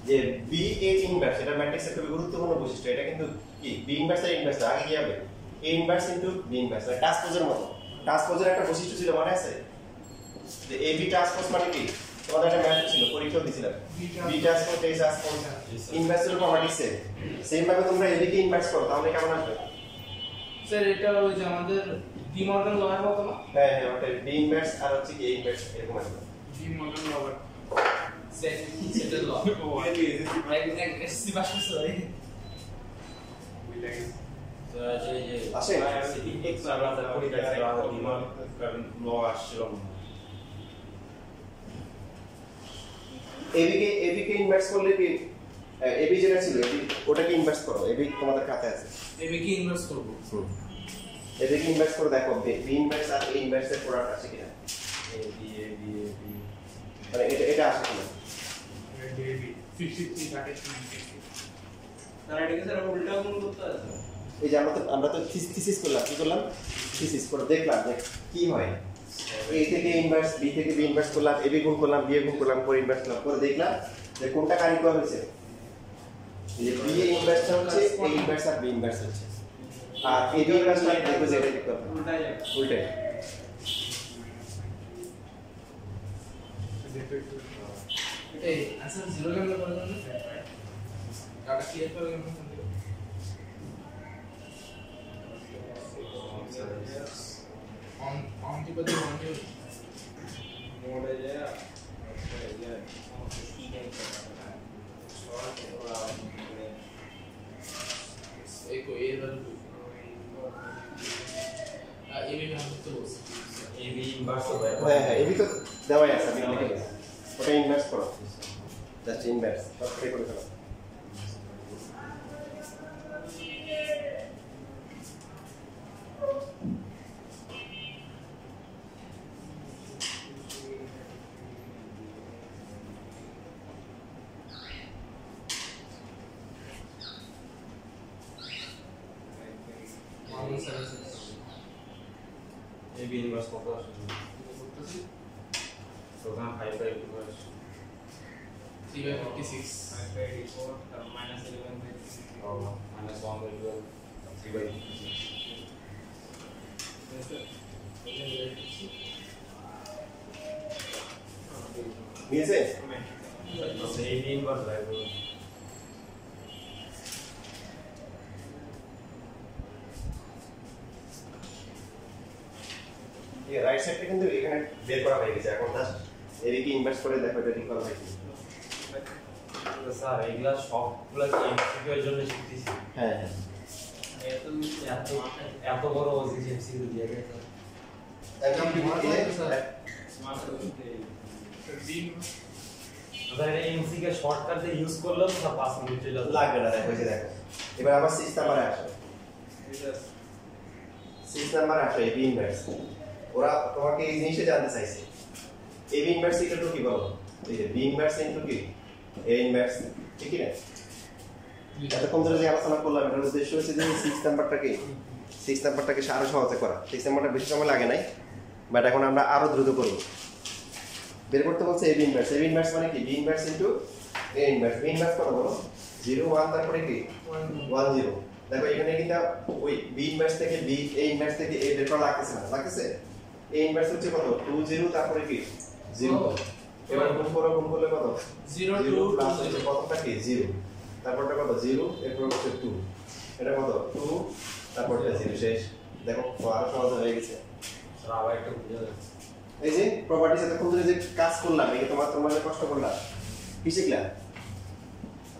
যে বি এ ইনভার্স এটা ম্যাট্রিক্সের খুবই গুরুত্বপূর্ণ বৈশিষ্ট্য। এটা কিন্তু কি বি ইনভার্স আর ইনভার্স আগে কি হবে? এ ইনভার্স ইনটু বি ইনভার্স মানে ট্রান্সপোজের মতো। ট্রান্সপোজের একটা বৈশিষ্ট্য ছিল মনে আছে? যে এ বি ট্রান্সপোজ মানে কি? তোমাদের একটা ম্যাথ ছিল পরীক্ষা দিছিলাম। বি ট্রান্সপোজ এ ট্রান্সপোজ ইনভার্সের প্রপার্টি সেম ভাবে তোমরা এ বি কে ইনভার্স করো তাহলে কেমন আসবে? স্যার এটা ওই যে আমাদের ডি মর্গান লয়ের মতো না? হ্যাঁ হ্যাঁ ওটা বি ইনভার্স আর হচ্ছে কি এ ইনভার্স এরকম আসবে। ডি মর্গান ল আবার সেটেল ল এক এসসি পাস করছে ভাই। বুঝলে গেছে। তো আছে যে আসে এক্স আর আমরা পরীক্ষা ছিল আর ডিমান্ড কারণ ল আসছিল না। এ বি কে ইনভার্স করলে কি এ বি যেটা ছিল এবি ওটাকে ইনভার্স করো। এ বি তোমাদের খাতায় আছে। এবি কি ইনভার্স করব? এ বি কে ইনভার্স করে দেখো B inverse R A inverse এর প্রোডাক্ট আছে কিনা। এ বি মানে এটা আসে কিনা। ডি 63 30 তারা এটাকে স্যার উল্টা গুণ করতে আছে। এই যে আমরা তো থিসিস করলাম কি করলাম থিসিস করে দেখলাম যে কি হয় এ থেকে ইনভার্স বি থেকে বি ইনভার্স করলাম এ বি গুণ করলাম বি গুণ করলাম করে ইনভার্স করলাম করে দেখলাম যে কোনটা কারিকুলাম হয়েছে এই যে বি ইনভার্স হচ্ছে এ ইনভার্স আর বি ইনভার্স হচ্ছে আর এ বি ইনভার্স মানে দেখো যে এটা দেখতে হবে উল্টা যায়। উল্টে এই आंसर 0 কেন করলেন না? কাটা ক্লিয়ার করে কেন করলেন? on কি বলতে on কি মোড়ে যায় এই কো এর ভ্যালু এবি ভ্যালু তো বলছি এ বি ইনভার্স হবে। হ্যাঁ হ্যাঁ এবি তো দেওয়াই আছে আমি লিখে দিয়েছি ওটা ইনভার্স করো জাস্ট ইনভার্স সবটাই করে ফেলো এ বি ইনভার্স কত আসে? করতেছি তো না 5 বাই ইনভার্স 3/56 -11 বাই ও মাইনাস 1 বাই 12 3 বাই 56 নিয়েছে তো এ বি ইনভার্স রাইট। এই রাইট সাইডটা কিন্তু এখানে বের করা হয়ে গেছে এখন জাস্ট এদিকে ইনভার্স করে দেখো এটা ঠিক করা হয়েছে তো স্যার এগুলা সবগুলা কি এমসিকিউ এর জন্য শিখতেছি। হ্যাঁ হ্যাঁ এত এত এত বড় ওজি এমসিকিউ দিয়ে গেছে। স্মার্ট দিন স্যার এই এমসিকিউ শর্টকাট দিয়ে ইউজ করলেও তো 5 মিনিট চলে যাবে। লাগবে না দেখো এই যে দেখো এবার আবার 6 নাম্বারে আসো 6 নাম্বারে আসো এবি ইনভার্স ওরা তোমাকে এই জিনিসটা জানতে চাইছে এবি ইনভার্স ইকুয়াল টু কি বলো এই যে বি ইনভার্স ইনটু কি এ ইনভার্স ঠিক কি না এতক্ষণ ধরে যে আলোচনা করলাম এটার উদ্দেশ্য হচ্ছে যে 6 নাম্বারটাকে আরো সহজে করা 6 নাম্বারটা বেশি সময় লাগে নাই বাট এখন আমরা আরো দ্রুত করব বের করতে বলছে এবি ইনভার্স মানে কি B inverse into A inverse B inverse কত বলো 0 1 তারপরে কি 1 0 দেখো এখানে কিন্তু ওই বি ইনভার্স থেকে বি এ ইনভার্স থেকে এ বের করা লাগতেছে না লাগতেছে এ ইনভার্স হচ্ছে কত 2 0 তারপরে কি 0 এবার গুণ করলে কত 0 0 প্লাস হচ্ছে কতটা কি 0 তারপরটা কত 0 এরপর হচ্ছে 2 এটা কত 2 তারপরটা 0 শেষ দেখো আরো সহজ হয়ে গেছে স্যার আবার একটু বুঝা যাচ্ছে। এই যে প্রপার্টিজ এতক্ষণ ধরে যে কাজ করলাম এই তোমার যে কষ্ট করলাম কি শিখলা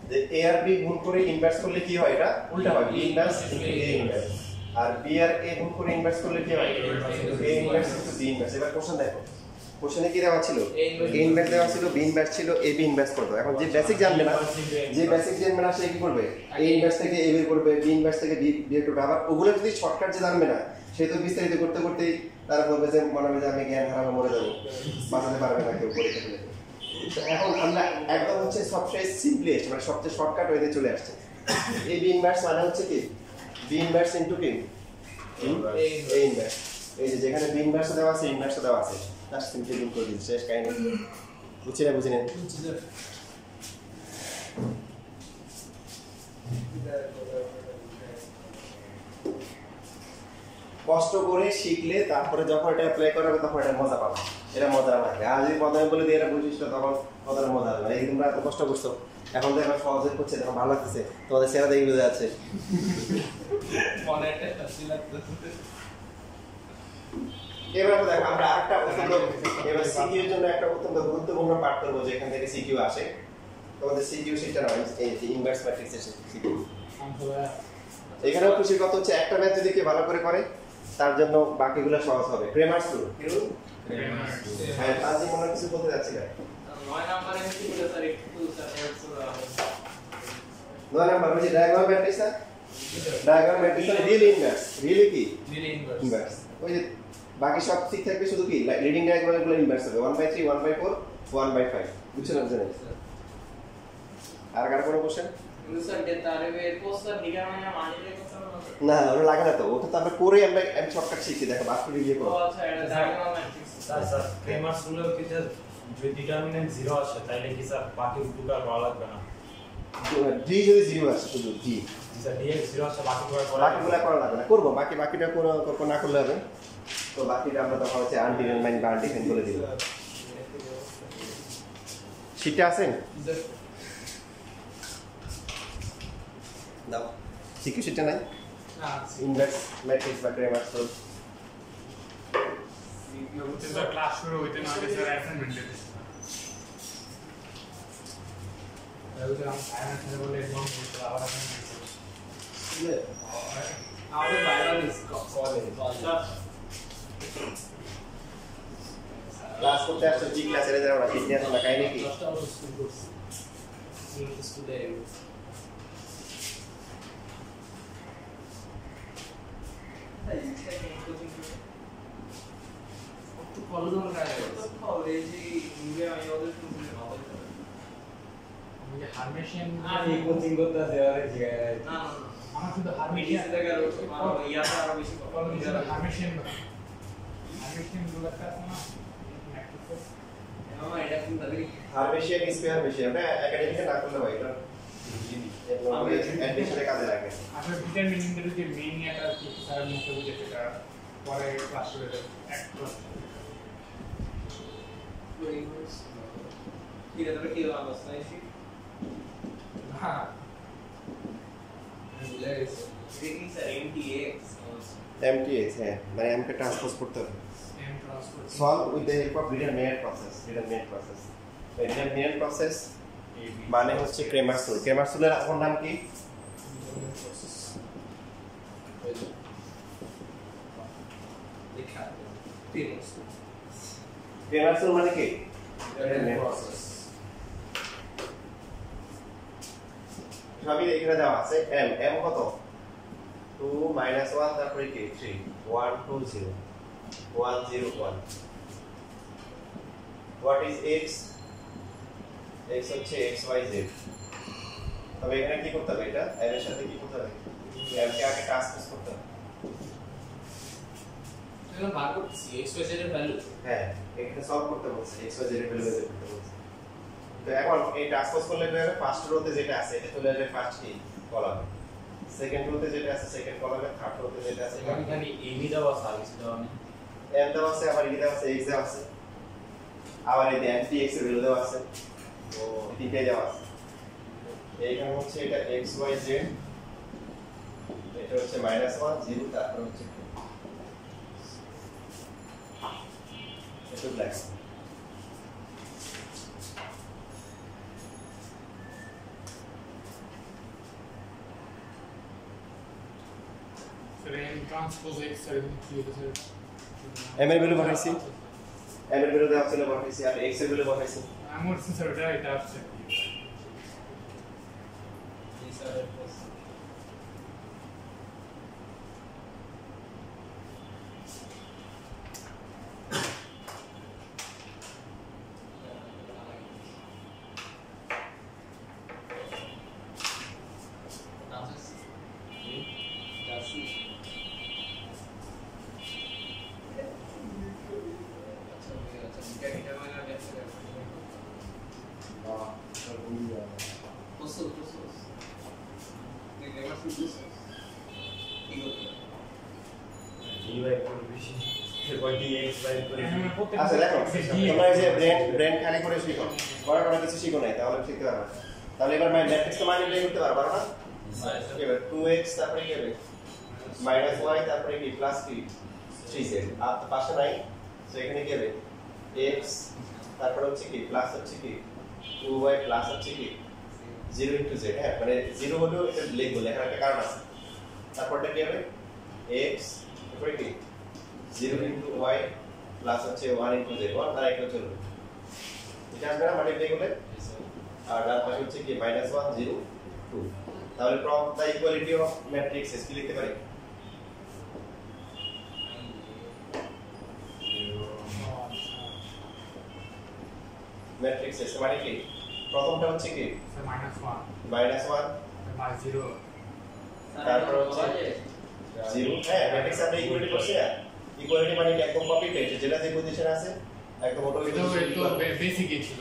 যে এ আর বি গুণ করে ইনভার্স করলে কি হয় এটা উল্টা হয় বি ইনভার্স এ ইনভার্স আর বি আর এ গুণ করে ইনভার্স করলে কি হয় A inverse into B inverse এবার কোশ্চেন দেখো কোশ্চেনে কি দেওয়া ছিল এ ইনভার্স দেওয়া ছিল বি ইনভার্স ছিল এ বি ইনভার্স করতে এখন যে বেসিক জানবে না সে কি করবে এ ইনভার্স থেকে এ বের করবে বি ইনভার্স থেকে বি বের করবে আবার ওগুলো যদি শর্টকাট যে জানবে না সে তো বিস্তারিত করতে করতেই তারা বলবে যে মনে হবে যে আমি জ্ঞান হারানো মরে যাবো বাঁচাতে পারবে না কেউ পরীক্ষা দিলে তো এখন আমরা একদম হচ্ছে সবচেয়ে সিম্পলেস্ট মানে সবচেয়ে শর্টকাট ওয়েতে চলে আসছে এ বি ইনভার্স মানে হচ্ছে কি বি ইনভার্স ইনটু কি এ ইনভার্স এই যে যেখানে বি ইনভার্স দেওয়া আছে ইনভার্স দেওয়া আছে জাস্ট সিম্পলি গুণ করে দিচ্ছি শেষ কাহিনী বুঝি না কষ্ট করে শিখলে তারপরে যখন এটা অ্যাপ্লাই করা হবে তখন এটা মজা পাবে এটা মজা লাগবে আর যদি প্রথমে বলে দিয়ে এটা বুঝিস না তখন কতটা মজা হবে এই তোমরা এত কষ্ট করছো এখন তো এখন সহজে করছে তখন ভালো লাগতেছে তোমাদের সেরা দেখে বোঝা যাচ্ছে মনেটা হাসি লাগতেছে এবার দেখো আমরা আরেকটা অত্যন্ত এবার সিকিউ এর জন্য একটা অত্যন্ত গুরুত্বপূর্ণ পাঠ করব যেখান থেকে সিকিউ আসে তোমাদের সিকিউ সেটা নয় এই যে ইনভার্স ম্যাট্রিক্স এর সিকিউ এখানেও খুশির কথা হচ্ছে একটা ম্যাথ যদি কেউ ভালো করে তার জন্য বাকিগুলো সহজ হবে ক্রেমার্স রুল হ্যাঁ তাজি মনে কিছু বলতে যাচ্ছি না 9 নম্বরে কি বলে স্যার একটু স্যার 9 নাম্বার হচ্ছে ডায়াগোনাল ম্যাট্রিক্স না ডায়াগোনাল ম্যাট্রিক্স মানে রিয়েল ইনভার্স রিয়েলি কি রিয়েলি ইনভার্স ওই যে বাকি সব ঠিক থাকবে শুধু কি লিডিং ডায়াগোনাল গুলো ইনভার্স হবে 1/3 1/4 1/5 বুঝছেন বুঝছেন আর কার কোনো কোশ্চেন কিন্তু স্যার যে তারবে পোস্টার দিকে মানে মানিলে কথা না ওটা লাগে না তো ওটা তো আমরা করে আমরা শর্টকাট শিখি দেখো বাকি রিভিউ করো আচ্ছা এটা ডায়াগোনাল ম্যাট্রিক্স স্যার ক্রেমার্স রুলের কি যে যদি ডিটারমিনেন্ট 0 আসে তাহলে কি স্যার বাকি দুটো আর করা লাগবে না ডি যদি 0 আসে শুধু ডি স্যার ডিএক্স 0 আসে বাকি দুটো করা বাকিগুলো করা লাগবে না করবো বাকিটা করবো না করলে হবে তো বাকিটা আমরা তখন হচ্ছে আনডিটারমাইন্ড বা আনডিফাইন্ড বলে দিব শীটে আছেন দাও সিকিউ শীটে নাই না ইনভার্স ম্যাট্রিক্স বা ক্রেমার্স রুল ক্লাস শুরু হইতে না আগে স্যার অ্যাসাইনমেন্ট দিতে তাহলে আমি ফাইনাল বলে একদম আবার আমাদের বাইরে কলে ক্লাস করতে আসছো জি ক্লাসে রে যারা শীট নিয়ে আসো না কাহিনী কি দশটা আমরা স্কুল করছি স্কুলে কলেজ কলেজে ইন্ডিয়া আমি ওদের শুনছি ভালো আমি হারমেশিয়ান আমি কোচিং করতে আছে আরে জিগায় না না আমার শুধু হারমেশিয়ান হারমেশিয়ান থেকে ইয়াতে আরো বেশি হারমেশিয়ান গুলো আছে না আমার এটা কিন্তু দেখি হারমেশিয়ান স্কয়ার মেশিয়ান এটা একাডেমিকে না করলে হয় এটা আমি অ্যাডমিশনে কাজে লাগে আসলে ডিটারমিনেন্টের যে মেইন একটা কি স্যার মুখে বুঝে সেটা পরে ক্লাস শুরু হবে এক ক্লাস কি রে তোরা কি অবস্থা আইছি হ্যাঁ ভুলে গেছি দেখি স্যার এমটিএক্স এমটিএক্স হ্যাঁ মানে এমকে ট্রান্সপোজ করতে হবে M transfer solve with the help of determinant process determinant process মানে হচ্ছে ক্রেমার্স রুল ক্রেমার্স রুলের আসল নাম কি দেখা তিনস ক্রেমার্স রুল মানে কি প্রসেস সবই এখানে দেওয়া আছে m m কত 2 1 তারপরে কি 3 1 2 0 1 0 1 what is x x হচ্ছে x y z তবে এখানে কি করতে হবে এটা m এর সাথে কি করতে হবে m কে আগে ট্রান্সপোজ করতে হবে এখন বার করছি এক্স ওয়াই জেড এর ভ্যালু হ্যাঁ এখানে সলভ করতে বলছে x y z এর ভ্যালু বের করতে বলছে তো এখন এই ট্রান্সপোজ করলে কি হবে ফার্স্ট রোতে যেটা আছে এটা চলে আসবে ফার্স্ট কি কলামে সেকেন্ড রোতে যেটা আছে সেকেন্ড কলামে থার্ড রোতে যেটা আছে এখানে খালি এমই দেওয়া সার্ভিস দেওয়া নেই m দেওয়া আছে আবার দেওয়া আছে x দেওয়া আছে আবার এই anti x এর ভ্যালু দেওয়া আছে ও তিনটে দেওয়া আছে এইখানে হচ্ছে এটা x y z এটা হচ্ছে -1 0 তারপর হচ্ছে এটা black sir M transpose X sir কি হলো স্যার m এর ভ্যালু বসাইছি m এর ভ্যালু দেওয়া ছিল বসাইছি আর x এর ভ্যালু বসাইছি আমার স্যার এটা আসছে এই স্যারের process capital minus capital process never series কি করতে আচ্ছা দেখো তোমরা এই যে ব্রেন খালি করে শিখো পড়া পড়া কিছু শিখো নাই তাহলে শিখতে পারবে না। তাহলে এবার ম্যাট্রিক্স তো মাল্টিপ্লাই করতে পারবে না এবার 2x তারপরে কি হবে -y তারপরে কি প্লাস কি 3z আর পাশে নাই তো এখানে কি হবে x তারপরে হচ্ছে কি প্লাস হচ্ছে কি 2y প্লাস হচ্ছে কি 0 into z হ্যাঁ মানে 0 হলো এটা লিখবো লেখার একটা কারণ আছে তারপরটা কি হবে x তারপরে কি 0 into y প্লাস হচ্ছে 1 into z 1 আর একটা চলবে এটা আমরা মাল্টিপ্লাই করলে আর ডান পাশে হচ্ছে কি -1 0 2 তাহলে from the equality of matrices কি লিখতে পারি matrices মানে কি প্রথমটা হচ্ছে কি -1 0 তারপর হচ্ছে 0 হ্যাঁ ম্যাট্রিক্স আমরা ইকুয়ালিটি করছি না ইকুয়ালিটি মানে কি একদম কপি পেস্ট যেটা যে পজিশন আছে একদম অটো তো বেসিক ছিল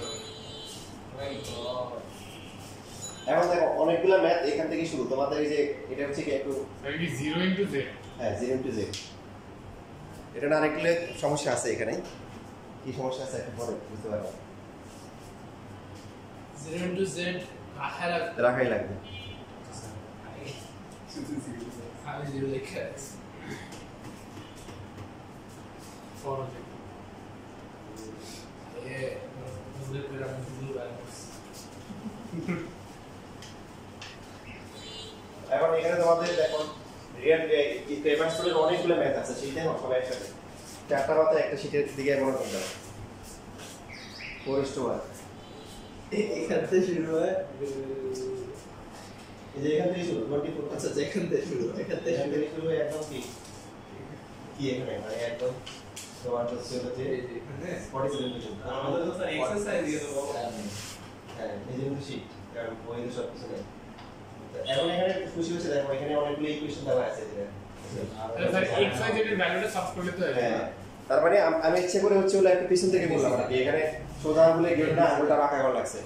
এখন দেখো অনেকগুলো ম্যাথ এখান থেকে শুরু তোমাদের এই যে এটা হচ্ছে কি একটু কি 0 into z হ্যাঁ 0 into z এটা না আরেকগুলো সমস্যা আছে এখানে কি সমস্যা আছে একটু পরে বুঝতে পারবে 0 into z রাখাই লাগবে আমি 0 লিখে ফরজ মুদ্রা করে আমি ভুল ব্যালেন্স এখন এখানে তোমাদের দেখো রিয়েল পেপার স্কুলের অনেকগুলো ম্যাথ আছে সেইটাই সবাই একসাথে চারটা মাথায় একটা শীটের দিকে মনে করতে হবে 4:1 এখান থেকে শুরু হয় এই যে এখান থেকে শুরু 24 আচ্ছা যেখান থেকে শুরু এখান থেকে এখান থেকে শুরু হয়ে একদম কি কি এখানে মানে একদম তোমার হচ্ছে যে এখানে 47 পর্যন্ত আমাদের তো স্যার এক্সারসাইজ দিয়ে দেবো হ্যাঁ এই যে শীট কারণ বইতে সব কিছু নেই এখন এখানে খুশি হচ্ছে দেখো এখানে অনেকগুলো ইকুয়েশন দেওয়া আছে স্যার x y z এর ভ্যালুটা সাবস করলে তো হ্যাঁ তার মানে আমি ইচ্ছে করে হচ্ছে ওলা একটা পিছন থেকে বললাম আর কি এখানে সোজা আঙুলে গেল না আঙুলটা রাখা গেল লাগছে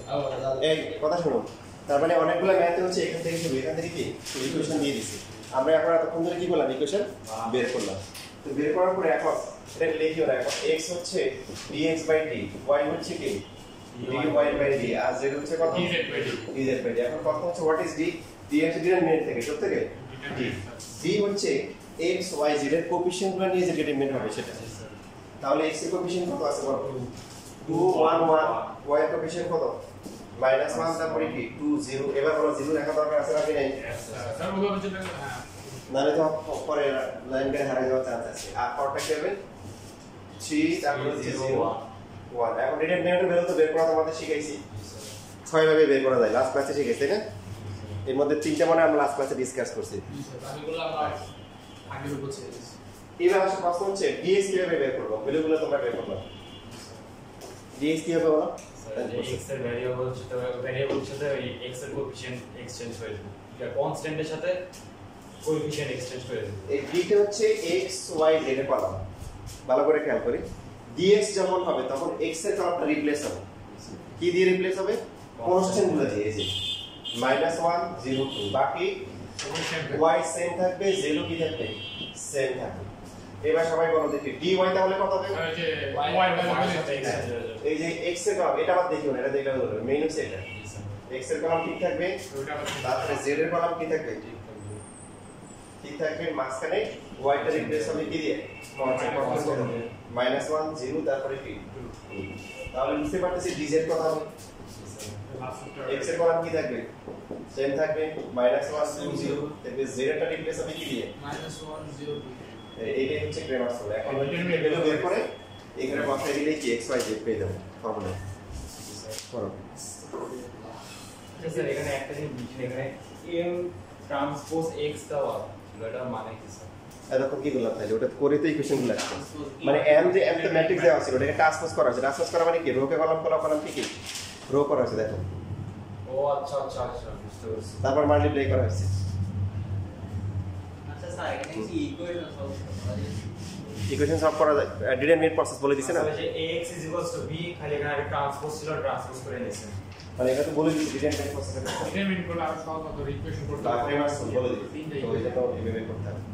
এই কথা শুনুন তার মানে অনেকগুলো ম্যাথ হচ্ছে এখান থেকে শুরু এখান থেকে কি ইকুয়েশন দিয়ে দিছি আমরা এখন এতক্ষণ ধরে কি করলাম ইকুয়েশন বের করলাম তো বের করার পরে এখন এটা লিখিও না এখন x হচ্ছে dx/d y হচ্ছে কি dy/d আর z হচ্ছে কত dz/d এখন কত হচ্ছে what is d dx determinant থেকে সব থেকে d d হচ্ছে x y z এর কোএফিসিয়েন্টগুলো নিয়ে যে ডিটারমিনেন্ট হবে সেটা তাহলে x এর কোএফিসিয়েন্ট কত আছে বলো 2 1 1 y এর কোএফিসিয়েন্ট কত -1 তারপরে কি 2 0 এবার বলো 0 লেখা দরকার আছে নাকি নাই স্যার ওভাবে চলে হ্যাঁ নালে তো পরে লাইন করে হারিয়ে যাওয়ার চান্স আছে আর পরটা কি হবে 3 তারপরে 0 1 এখন ডিটারমিনেন্টের ভ্যালু তো বের করা তোমাদের শিখাইছি 6 ভাবে বের করা যায় লাস্ট ক্লাসে শিখাইছি তাই না এর মধ্যে তিনটা মানে আমরা লাস্ট ক্লাসে ডিসকাস করছি বাকিগুলো আমরা আগের উপর ছেড়ে দিয়েছি এবার আসলে প্রশ্ন হচ্ছে ডিএস কিভাবে বের করব ভ্যালুগুলো তোমরা বের করবে ডিএস কিভাবে বলো x এর ভ্যারিয়েবল সাথে ওই x এর কোএফিসিয়েন্ট এক্সচেঞ্জ হয়ে যাবে এটা কনস্ট্যান্টের সাথে কোএফিসিয়েন্ট এক্সচেঞ্জ হয়ে যাবে এই ডিটা হচ্ছে x y z এর কলাম ভালো করে খেয়াল করি dx যখন হবে তখন x এর কলামটা রিপ্লেস হবে কি দিয়ে রিপ্লেস হবে কনস্ট্যান্ট গুলো দিয়ে এই যে -1 0 2 বাকি y সেম থাকবে 0 কি থাকবে সেম থাকবে এবার সবাই বলো দেখি dy তাহলে কত হবে ওই যে y y এর সাথে ভ্যালু এক্সচেঞ্জ হয়ে যাবে এই যে x এর কলাম এটা আবার দেখিও না এটা দেখলে হলো মেইন হচ্ছে এটা x এর কলাম ঠিক থাকবে ওটা তারপরে z এর কলাম কি থাকবে ঠিক থাকবে মাঝখানে y টা রিপ্লেস হবে কি দিয়ে -1 0 তারপরে কি 2 তাহলে বুঝতে পারতেছি dz কত হবে x এর কলাম কি থাকবে সেম থাকবে -1 2 0 তারপরে z এরটা রিপ্লেস হবে কি দিয়ে -1 0 এইটাই হচ্ছে গ্রামার ফর্মুলা এখন ভ্যালু বের করে এখানে বসাই দিলেই কি x y z পেয়ে যাবে ফর্মুলা করো স্যার এখানে একটা জিনিস লিখেন এখানে m ট্রান্সপোজ x দেওয়া এটা মানে কি স্যার এরকম কি করলাম তাহলে ওটা করে তো ইকুয়েশন গুলো আসছে মানে m যে m তো ম্যাট্রিক্স দেওয়া আছে ওটাকে ট্রান্সপোজ করা আছে ট্রান্সপোজ করা মানে কি রো কে কলাম কলাম কি কি রো করা আছে দেখো ও আচ্ছা আচ্ছা আচ্ছা বুঝতে পারছি তারপর মাল্টিপ্লাই করা হচ্ছে আচ্ছা স্যার এখানে কি ইকুয়েশন সলভ করা যায় ইকুয়েশন সলভ করা যায় ডিটারমিনেন্ট প্রসেস বলে দিছে না আসলে যে ax b খালি এখানে একটা ট্রান্সপোজ ছিল ট্রান্সপোজ করে নিয়েছে মানে এখানে তো বলে দিছি ডিটারমিনেন্ট প্রসেস ডিটারমিন করলে আরো সহজ হতো ইকুয়েশন করতে তারপরে মাস বলে দিছি তিনটা তো এটা তো এভাবে করতে হবে